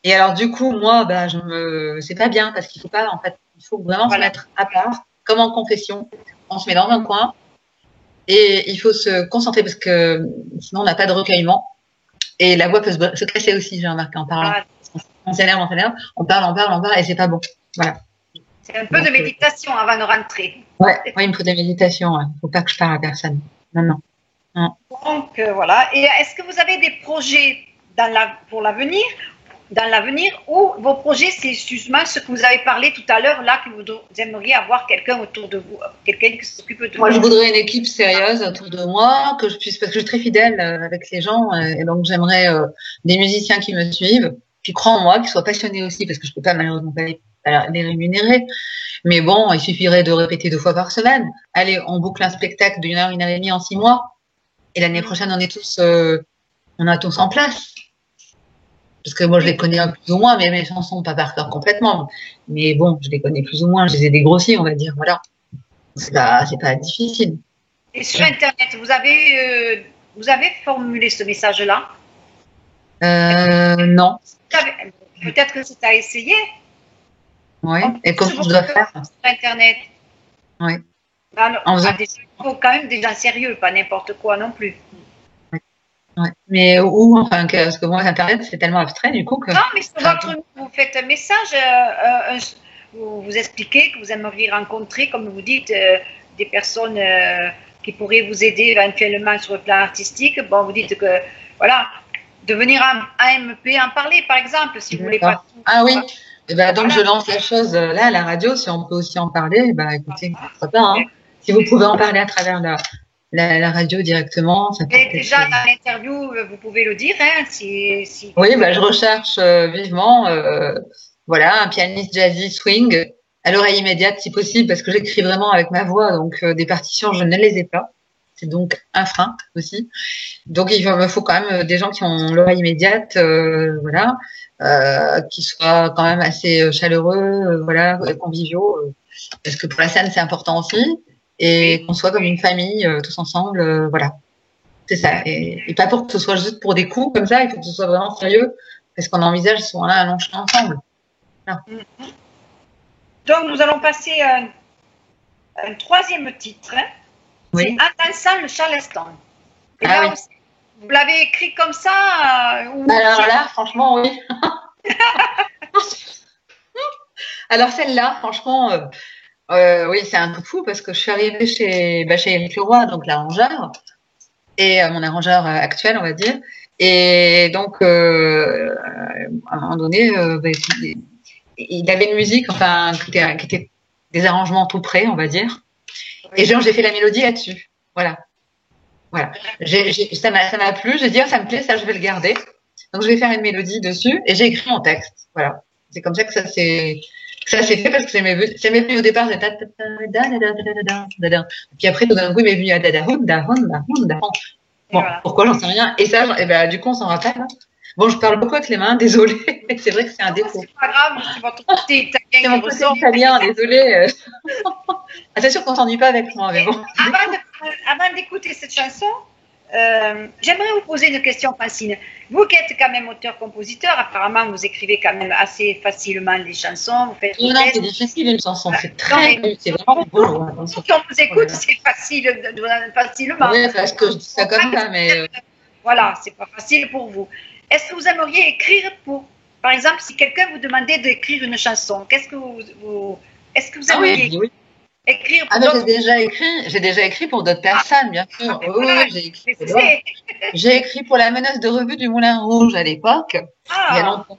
Et alors du coup, moi, c'est pas bien parce qu'il faut pas, en fait, il faut vraiment se mettre à part, comme en confession. On se met dans un coin et il faut se concentrer parce que sinon on n'a pas de recueillement et la voix peut se casser aussi. J'ai remarqué en parlant. on s'énerve, on parle, et c'est pas bon. Voilà. C'est un peu de méditation avant de rentrer. Ouais, il me faut des méditations. Il ne faut pas que je parle à personne. Non. Donc, voilà. Et est-ce que vous avez des projets pour l'avenir, ou vos projets, c'est justement ce que vous avez parlé tout à l'heure, là, que vous aimeriez avoir quelqu'un autour de vous, quelqu'un qui s'occupe de vous? Moi, je voudrais une équipe sérieuse autour de moi, parce que je suis très fidèle avec les gens, et donc j'aimerais des musiciens qui me suivent, qui croient en moi, qui soient passionnés aussi, parce que je peux pas malheureusement pas les rémunérer. Mais bon, il suffirait de répéter 2 fois par semaine. Allez, on boucle un spectacle d'1 heure, 1 heure et demie en 6 mois. Et l'année prochaine, on a tous en place. Parce que moi, je les connais un plus ou moins, mais mes chansons, pas par cœur complètement. Mais bon, je les connais plus ou moins, je les ai dégrossis, on va dire, voilà. C'est pas difficile. Et sur Internet, vous avez formulé ce message-là? Non. Peut-être que c'est à essayer. Oui. Et comment je dois faire? Sur Internet. Oui. Alors, il faut quand même des gens sérieux, pas n'importe quoi non plus. Ouais. Mais où, enfin, parce que moi, Internet, c'est tellement abstrait, du coup, que... Non, mais sur votre nom, vous faites un message, vous expliquez que vous aimeriez rencontrer, comme vous dites, des personnes qui pourraient vous aider éventuellement sur le plan artistique. Bon, vous dites que, voilà, de venir à AMP en parler, par exemple, si vous voulez pas... Ah oui. Et ben, donc, je lance la chose là, à la radio, si on peut aussi en parler, bah, écoutez, pourquoi pas, hein. Si vous pouvez en parler à travers la radio directement, ça peut être... Déjà, dans l'interview, vous pouvez le dire, hein, si... Oui, bah, je recherche vivement, voilà, un pianiste jazzy swing, à l'oreille immédiate, si possible, parce que j'écris vraiment avec ma voix, donc des partitions, je ne les ai pas. C'est donc un frein aussi. Donc, il me faut quand même des gens qui ont l'oreille immédiate, voilà, qui soient quand même assez chaleureux, voilà, conviviaux, parce que pour la scène, c'est important aussi. Et qu'on soit comme une famille, tous ensemble, voilà. C'est ça. Et pas pour que ce soit juste pour des coups comme ça, il faut que ce soit vraiment sérieux, parce qu'on envisage ce moment-là un long chemin ensemble. Voilà. Donc, nous allons passer à un troisième titre. Hein. Oui. C'est En dansant le Charleston. Et là, oui. Aussi, vous l'avez écrit comme ça ou... Alors là, franchement, oui. Alors celle-là, franchement... oui, c'est un peu fou parce que je suis arrivée chez Éric Leroy, donc l'arrangeur, et mon arrangeur actuel, on va dire. Et donc, à un moment donné, il avait une musique, enfin, qui était des arrangements tout près, on va dire. Et genre, j'ai fait la mélodie là-dessus. Voilà. Ça m'a plu. J'ai dit, ça me plaît, ça, je vais le garder. Donc, je vais faire une mélodie dessus et j'ai écrit mon texte. Voilà. C'est comme ça que ça s'est fait parce que c'est mes vues au départ, c'était puis après tout d'un coup il m'est venu bon, pourquoi j'en sais rien. Et ça, ben, du coup on s'en rappelle. Hein. Bon, je parle beaucoup avec les mains, désolée. C'est vrai que c'est un défaut. C'est pas grave, c'est votre côté italien. C'est mon côté italien, désolée. C'est sûr qu'on s'ennuie pas avec moi, mais bon. Avant d'écouter cette chanson, j'aimerais vous poser une question, Francine. Vous qui êtes quand même auteur-compositeur, apparemment vous écrivez quand même assez facilement des chansons. Vous faites non, c'est difficile une chanson, c'est c'est vraiment beau. Quand on vous écoute, c'est facile, facilement. Oui, parce que je dis ça comme ça, mais... Voilà, c'est pas facile pour vous. Est-ce que vous aimeriez écrire par exemple, si quelqu'un vous demandait d'écrire une chanson, est-ce que vous aimeriez écrire pour d'autres? J'ai déjà écrit pour d'autres personnes, bien sûr. Oui, j'ai écrit pour la menace de revue du Moulin Rouge à l'époque, il y a longtemps.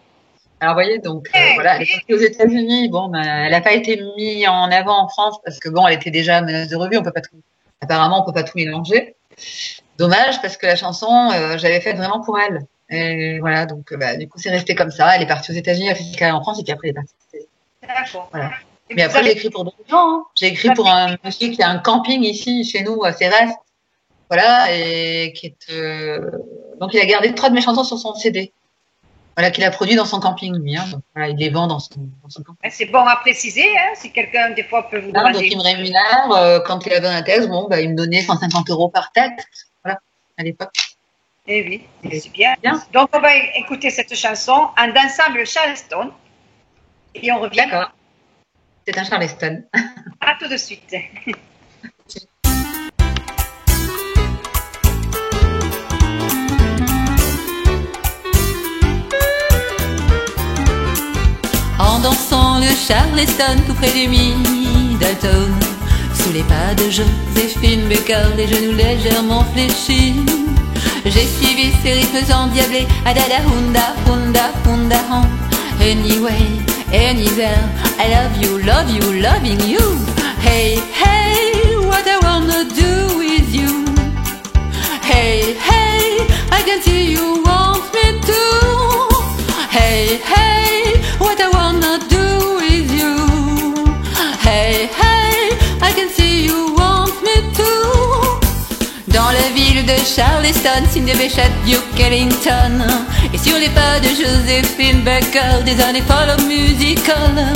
Alors, vous voyez, donc, voilà, elle est partie aux États-Unis. Bon, ben, elle n'a pas été mise en avant en France parce que bon, elle était déjà menace de revue. Apparemment, on peut pas tout mélanger. Dommage parce que la chanson, j'avais faite vraiment pour elle. Et voilà, donc, du coup, c'est resté comme ça. Elle est partie aux États-Unis, elle a fait ses carrières en France et puis après, elle est partie. D'accord. Voilà. Mais après, j'ai écrit pour d'autres gens. Hein. J'ai écrit pour un monsieur qui a un camping ici, chez nous, à Cérès. Voilà, et qui est... Donc, il a gardé 3 de mes chansons sur son CD. Voilà, qu'il a produit dans son camping, lui. Hein. Donc, voilà, il les vend dans son camping. C'est bon à préciser, hein, si quelqu'un, des fois, peut vous demander. Donc, il me rémunère. Quand il avait un texte, bon, il me donnait 150 € par texte. Voilà, à l'époque. Eh oui, c'est bien. Donc, on va écouter cette chanson en dansant le Charleston. Et on revient. D'accord. C'est un Charleston. À tout de suite. dansant le Charleston tout près du Middleton. Sous les pas de Joséphine Baker, les genoux légèrement fléchis, j'ai suivi ces rythmes endiablés. Adada hunda hunda hunda hon. Anyway, anywhere, I love you, loving you. Hey, hey, what I wanna do with you. Hey, hey, I can see you want me to. Hey, hey, what I wanna do with you. Hey, hey, I can see you want me to. Dans la ville de Charleston, Sidney Bechet, Duke Ellington, et sur les pas de Joséphine Baker, des années follow musical,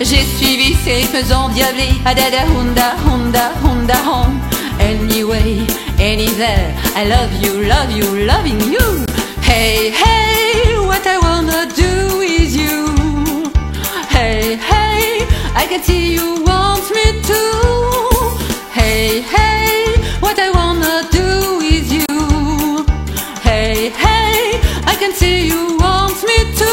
j'ai suivi ces rythmes endiablés. Adada hunda hunda hunda hon. Anyway, anywhere, I love you, loving you. Hey, hey, what I wanna do with you. Hey, hey, I can see you want me to. Hey, hey, what I wanna do with you. Hey, hey, I can see you want me to.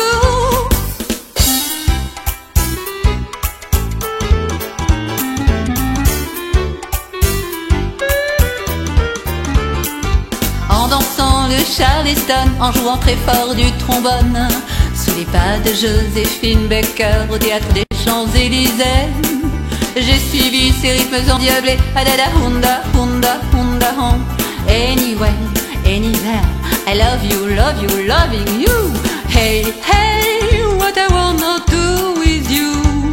En dansant le Charleston, en jouant très fort du trombone, sous les pas de Joséphine Baker au théâtre des Champs-Élysées, j'ai suivi ces rythmes endiablés. Adada hunda hunda hunda hon. Anyway, anywhere, I love you, loving you. Hey, hey, what I wanna do with you.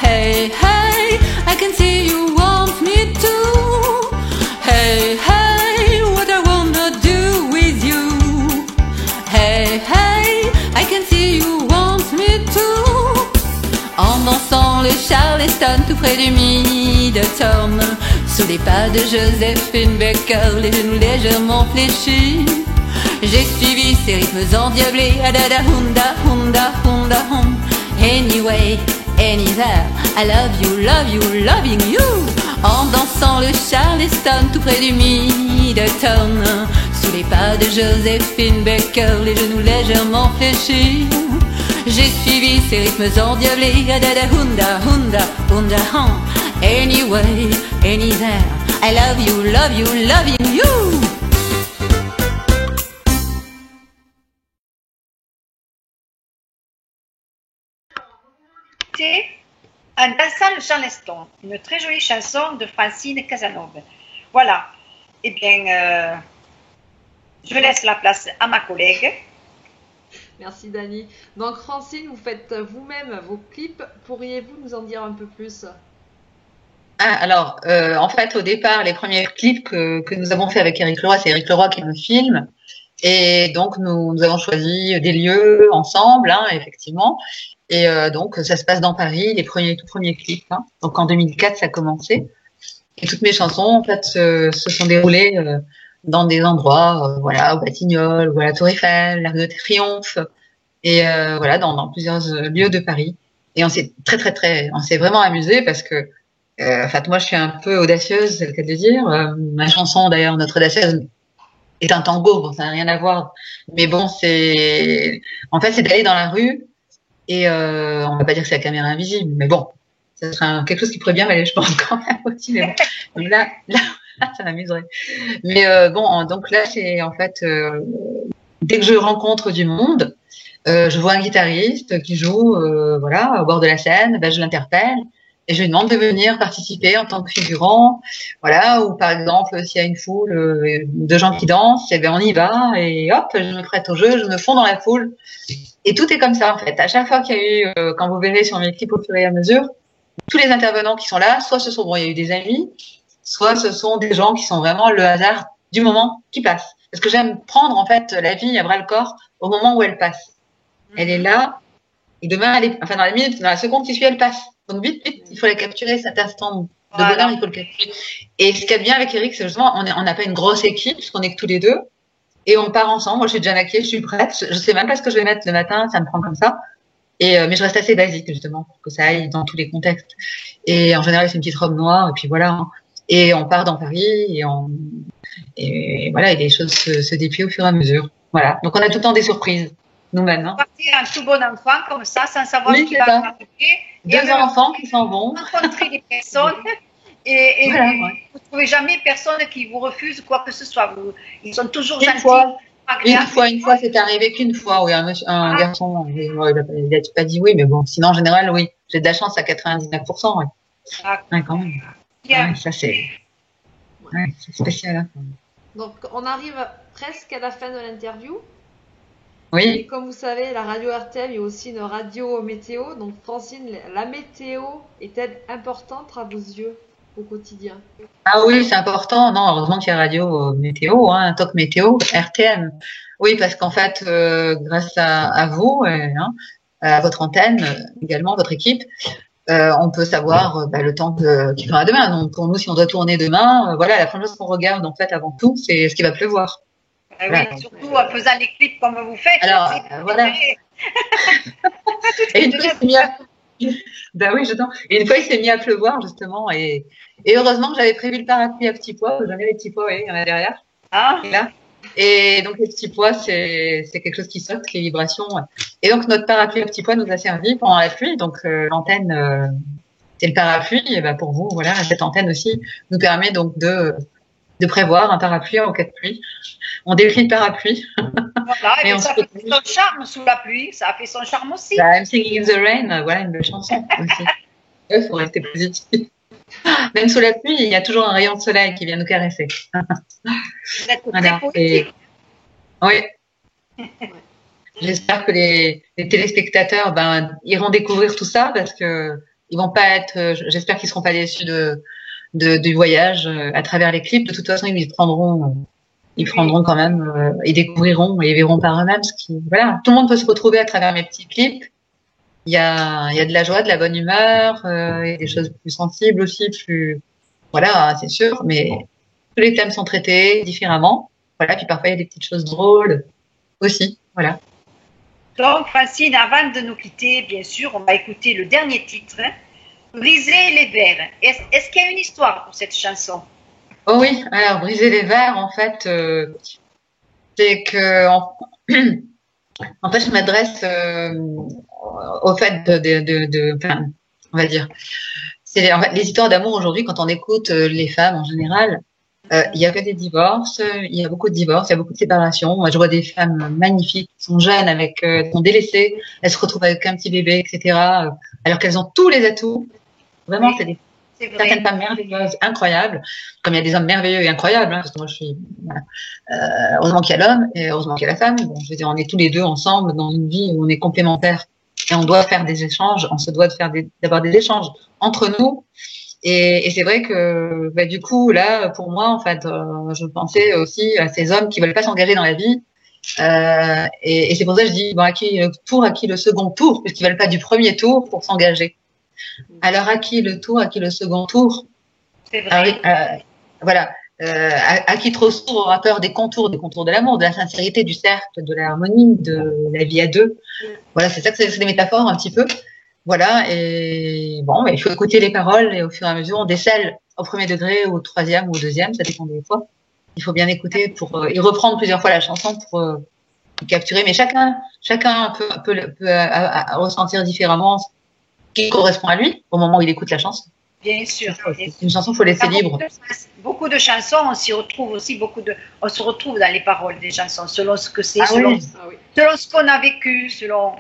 Hey, hey, I can see you want me to. Hey, hey, what I wanna do with you. Hey, hey, I can see you want me to. En dansant le Charleston tout près du Middleton, sous les pas de Joséphine Baker, les genoux légèrement fléchis, j'ai suivi ces rythmes endiablés. Adada hunda hunda hunda hon. Anyway, anywhere, I love you, loving you. En dansant le Charleston tout près du Middleton, sous les pas de Joséphine Baker, les genoux légèrement fléchis, j'ai suivi ces rythmes endiablés. Adada hunda hunda hunda hon. Anyway, anywhere, I love you, loving you. C'est En dansant le Charleston, une très jolie chanson de Francine Casanova. Voilà. Eh bien, je laisse la place à ma collègue. Merci Dani. Donc Francine, vous faites vous-même vos clips. Pourriez-vous nous en dire un peu plus? Alors, en fait, au départ, les premiers clips que nous avons fait avec Éric Leroy, c'est Éric Leroy qui me filme. Et donc, nous avons choisi des lieux ensemble, hein, effectivement. Et donc, ça se passe dans Paris, tout premiers clips. Hein. Donc, en 2004, ça a commencé. Et toutes mes chansons, en fait, se sont déroulées dans des endroits, voilà, au Batignolles, ou à la Tour Eiffel, l'Arc de Triomphe, et voilà, dans plusieurs lieux de Paris. Et on s'est on s'est vraiment amusé parce que, en fait, moi, je suis un peu audacieuse, c'est le cas de le dire. Ma chanson, d'ailleurs, Notre Audacieuse, est un tango, bon, ça n'a rien à voir. Mais bon, en fait, c'est d'aller dans la rue et on va pas dire que c'est la caméra invisible, mais bon, ça serait quelque chose qui pourrait bien m'aller, je pense, quand même aussi. Mais bon, là, ça m'amuserait. Mais bon, donc là, c'est en fait, dès que je rencontre du monde, je vois un guitariste qui joue, voilà, au bord de la scène, ben, je l'interpelle. Et je lui demande de venir participer en tant que figurant, voilà, ou par exemple, s'il y a une foule de gens qui dansent, eh bien on y va, et hop, je me prête au jeu, je me fonds dans la foule. Et tout est comme ça, en fait. À chaque fois qu'il y a eu, quand vous verrez sur mes clips au fur et à mesure, tous les intervenants qui sont là, soit ce sont, bon, il y a eu des amis, soit ce sont des gens qui sont vraiment le hasard du moment qui passe. Parce que j'aime prendre, en fait, la vie à bras le corps au moment où elle passe. Elle est là, et demain, enfin, dans la minute, dans la seconde qui suit, elle passe. Donc vite, il faut la capturer, cet instant de bonheur, il faut le capturer. Et ce qu'il y a de bien avec Eric, c'est justement, on n'a pas une grosse équipe, parce qu'on est que tous les deux, et on part ensemble. Moi, je suis déjà maquillée, je suis prête, je sais même pas ce que je vais mettre le matin, ça me prend comme ça. Et mais je reste assez basique, justement, pour que ça aille dans tous les contextes. Et en général, c'est une petite robe noire, et puis voilà. Hein. Et on part dans Paris, et voilà, et les choses se dépluient au fur et à mesure. Voilà. Donc on a tout le temps des surprises. nous maintenant. Partir un tout bon enfant comme ça, sans savoir Oui, qui c'est va ça. arriver. Deux enfants qui s'en vont. Rencontrer des personnes et Voilà, vous ouais. ne trouvez jamais personne qui vous refuse quoi que ce soit. Ils sont toujours Une gentils, fois. agréables. Une fois, c'est arrivé qu'une fois, oui, un garçon, il a pas dit oui, mais bon, sinon, en général, oui. J'ai de la chance à 99%, ouais. Ah, Ouais, quand même. bien. Ouais, ça, c'est spécial, hein. Donc, on arrive presque à la fin de l'interview. Et Oui. comme vous savez, la radio RTM est aussi une radio météo. Donc, Francine, la météo est-elle importante à vos yeux au quotidien? Ah oui, c'est important. Non, heureusement qu'il y a radio météo, hein, Talk Météo, RTM. Oui, parce qu'en fait, grâce à vous, à votre antenne, également, votre équipe, on peut savoir le temps qu'il fera demain. Donc, pour nous, si on doit tourner demain, voilà, la première chose qu'on regarde, en fait, avant tout, c'est ce qu'il va pleuvoir. Oui, Voilà. surtout en faisant les clips comme vous faites. Alors, voilà. Et une fois, il s'est mis à... Ben oui, Et une fois, il s'est mis à pleuvoir, justement. Et heureusement que j'avais prévu le parapluie à petits pois. J'en ai les petits pois, oui, il y en a derrière. Ah, Et là. Et donc, les petits pois, c'est quelque chose qui saute, les vibrations. Et donc, notre parapluie à petits pois nous a servi pendant la pluie. Donc, l'antenne, c'est le parapluie. Et ben, pour vous, voilà, cette antenne aussi nous permet donc de prévoir un parapluie en cas de pluie. On décrit le parapluiie. voilà, et on ça se fait son charme sous la pluie. Ça a fait son charme aussi. I'm Singing in the Rain, voilà une belle chanson aussi. Il faut rester positif. Même sous la pluie, il y a toujours un rayon de soleil qui vient nous caresser. Vous êtes Voilà. très poétique. Oui. J'espère que les téléspectateurs iront découvrir tout ça parce que ils vont pas être. J'espère qu'ils seront pas déçus du voyage à travers les clips. De toute façon, ils prendront quand même, ils découvriront et verront par eux-mêmes voilà. Tout le monde peut se retrouver à travers mes petits clips. Il y a de la joie, de la bonne humeur, il y a des choses plus sensibles aussi, voilà, c'est sûr, mais tous les thèmes sont traités différemment. Voilà, puis parfois il y a des petites choses drôles aussi, voilà. Donc, Francine, avant de nous quitter, bien sûr, on va écouter le dernier titre, Briser les verres. Est-ce qu'il y a une histoire pour cette chanson? Oh oui, alors Briser les verres, en fait, c'est que en fait, je m'adresse au fait enfin, on va dire, c'est en fait, les histoires d'amour aujourd'hui, quand on écoute les femmes en général, il y a que des divorces, il y a beaucoup de divorces, il y a beaucoup de séparations. Moi, je vois des femmes magnifiques qui sont jeunes, sont délaissées, elles se retrouvent avec un petit bébé, etc. Alors qu'elles ont tous les atouts. Vraiment, Oui, c'est certaines femmes merveilleuses, incroyables, comme il y a des hommes merveilleux et incroyables, hein, parce que moi, voilà. Heureusement qu'il y a l'homme et heureusement qu'il y a la femme. Bon, je veux dire, on est tous les deux ensemble dans une vie où on est complémentaires et on doit faire des échanges, on se doit d'avoir des échanges entre nous. Et c'est vrai que, du coup, là, pour moi, en fait, je pensais aussi à ces hommes qui veulent pas s'engager dans la vie. Et c'est pour ça que je dis, à qui le second tour, puisqu'ils veulent pas du premier tour pour s'engager. Alors, à qui le tour, à qui le second tour? C'est vrai. Voilà. À qui trop sourd aura peur des contours de l'amour, de la sincérité, du cercle, de l'harmonie, de la vie à deux. Voilà, c'est ça que c'est des métaphores un petit peu. Voilà, et bon, il faut écouter les paroles et au fur et à mesure, on décèle au premier degré, au troisième ou au deuxième, ça dépend des fois. Il faut bien écouter et reprendre plusieurs fois la chanson pour capturer. Mais chacun peut ressentir différemment ce qui correspond à lui au moment où il écoute la chanson. Bien sûr. C'est une chanson, il faut laisser libre. Beaucoup de chansons, on s'y retrouve aussi, on se retrouve dans les paroles des chansons, selon ce que c'est, oui. selon ce qu'on a vécu,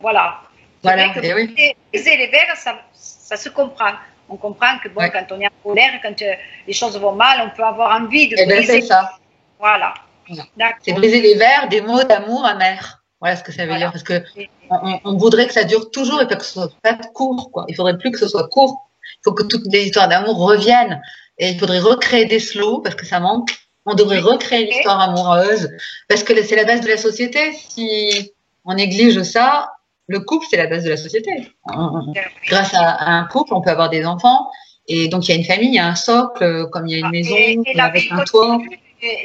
voilà. Voilà, c'est vrai que briser les verres, ça se comprend. On comprend que quand on est en colère, quand les choses vont mal, on peut avoir envie de briser. C'est ça. Voilà. C'est briser les verres des mots d'amour amers. Voilà ce que ça veut dire. Parce que on voudrait que ça dure toujours et pas que ce soit pas court, quoi. Il faudrait plus que ce soit court. Il faut que toutes les histoires d'amour reviennent. Et il faudrait recréer des slows parce que ça manque. On devrait recréer une histoire amoureuse parce que c'est la base de la société. Si on néglige ça, le couple, c'est la base de la société. Grâce à un couple, on peut avoir des enfants. Et donc, il y a une famille, il y a un socle, comme il y a une maison avec un toit.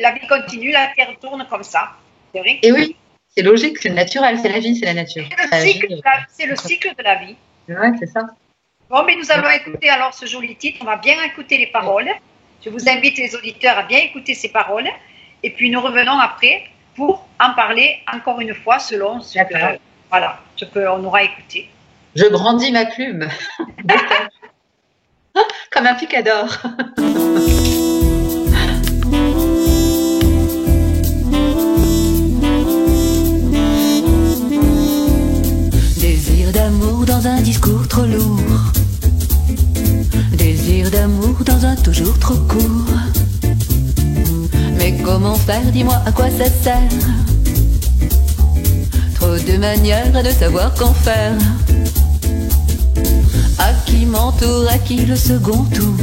La vie continue, la terre tourne comme ça. C'est vrai. Et oui, c'est logique, c'est naturel, c'est la vie, c'est la nature. C'est le cycle de la vie. Ouais, c'est ça. Bon, mais nous allons écouter alors ce joli titre. On va bien écouter les paroles. Je vous invite les auditeurs à bien écouter ces paroles. Et puis, nous revenons après pour en parler encore une fois selon ce Voilà, on aura écouté. Je brandis ma plume. Comme un picador. Désir d'amour dans un discours trop lourd. Désir d'amour dans un toujours trop court. Mais comment faire, dis-moi à quoi ça sert? Trop de manières à ne savoir qu'en faire. À qui m'entoure, à qui le second tour?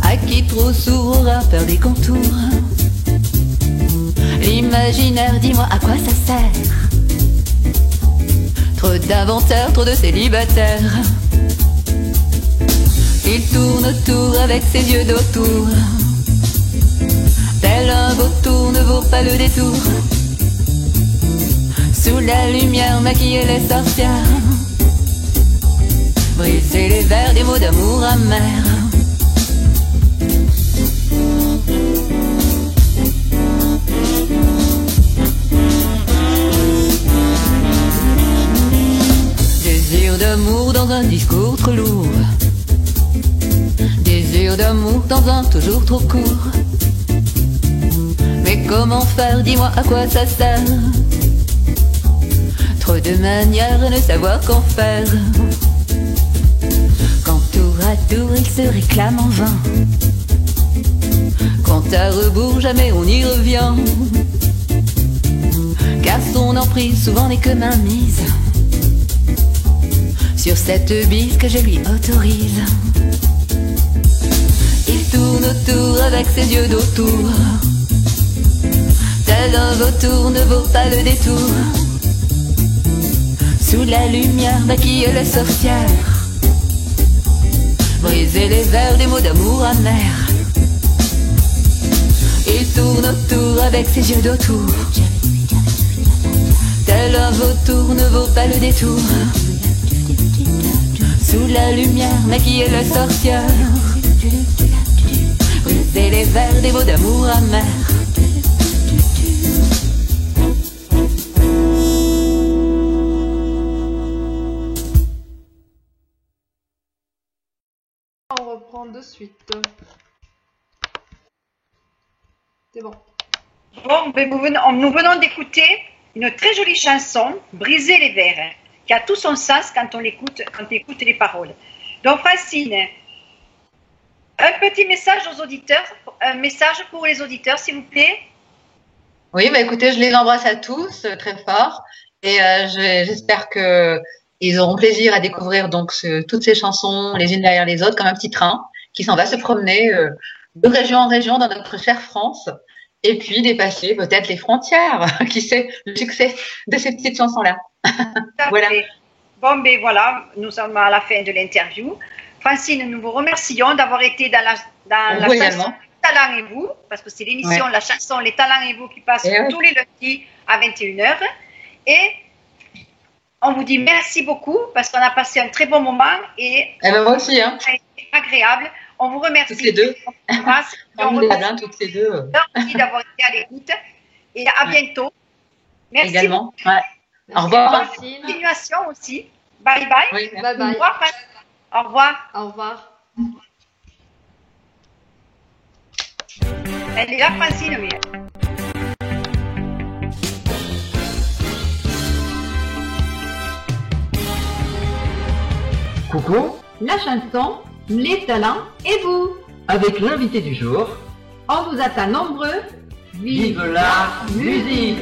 À qui trop sourd aura peur des contours? L'imaginaire, dis-moi à quoi ça sert? Trop d'inventeurs, trop de célibataires. Il tourne autour avec ses yeux d'autour. Tel un vautour ne vaut pas le détour. Sous la lumière maquiller les sorcières. Briser les vers des mots d'amour amers. Désir d'amour dans un discours trop lourd. Désir d'amour dans un toujours trop court. Mais comment faire, dis-moi à quoi ça sert? Trop de manières à ne savoir qu'en faire. Quand tour à tour il se réclame en vain. Quand à rebours jamais on y revient. Car son emprise souvent n'est que mainmise sur cette bise que je lui autorise. Il tourne autour avec ses yeux d'autour. Tel un vautour ne vaut pas le détour. Sous la lumière maquille les sorcières. Briser les vers des mots d'amour amers. Il tourne autour avec ses yeux d'autour. Tel un vautour ne vaut pas le détour. Sous la lumière maquille les sorcières. Briser les vers des mots d'amour amers. On reprend de suite. C'est bon. Bon, ben nous venons d'écouter une très jolie chanson, Briser les vers, qui a tout son sens quand on écoute les paroles. Donc Francine, un petit message aux auditeurs, un message pour les auditeurs, s'il vous plaît. Oui, bah écoutez, je les embrasse à tous très fort et j'espère que ils auront plaisir à découvrir donc toutes ces chansons les unes derrière les autres comme un petit train qui s'en va se promener de région en région dans notre chère France et puis dépasser peut-être les frontières. Qui sait, le succès de ces petites chansons-là. Voilà. Bon, ben voilà, nous sommes à la fin de l'interview. Francine, nous vous remercions d'avoir été dans la chanson Talent et vous, parce que c'est l'émission, la chanson Les Talents et vous qui passe tous les lundis à 21h. Et on vous dit merci beaucoup parce qu'on a passé un très bon moment et moi aussi, hein. Agréable. On vous remercie. Toutes les deux. On vous remercie toutes les deux. Merci d'avoir été à l'écoute et à bientôt. Merci. Également. Ouais. Au revoir. Bonne continuation aussi. Bye bye. Oui, bye bye. Au revoir. Au revoir. Elle est là, Francine, oui. Coucou, La chanson, les talents et vous. avec l'invité du jour, On vous attend nombreux. vive la musique!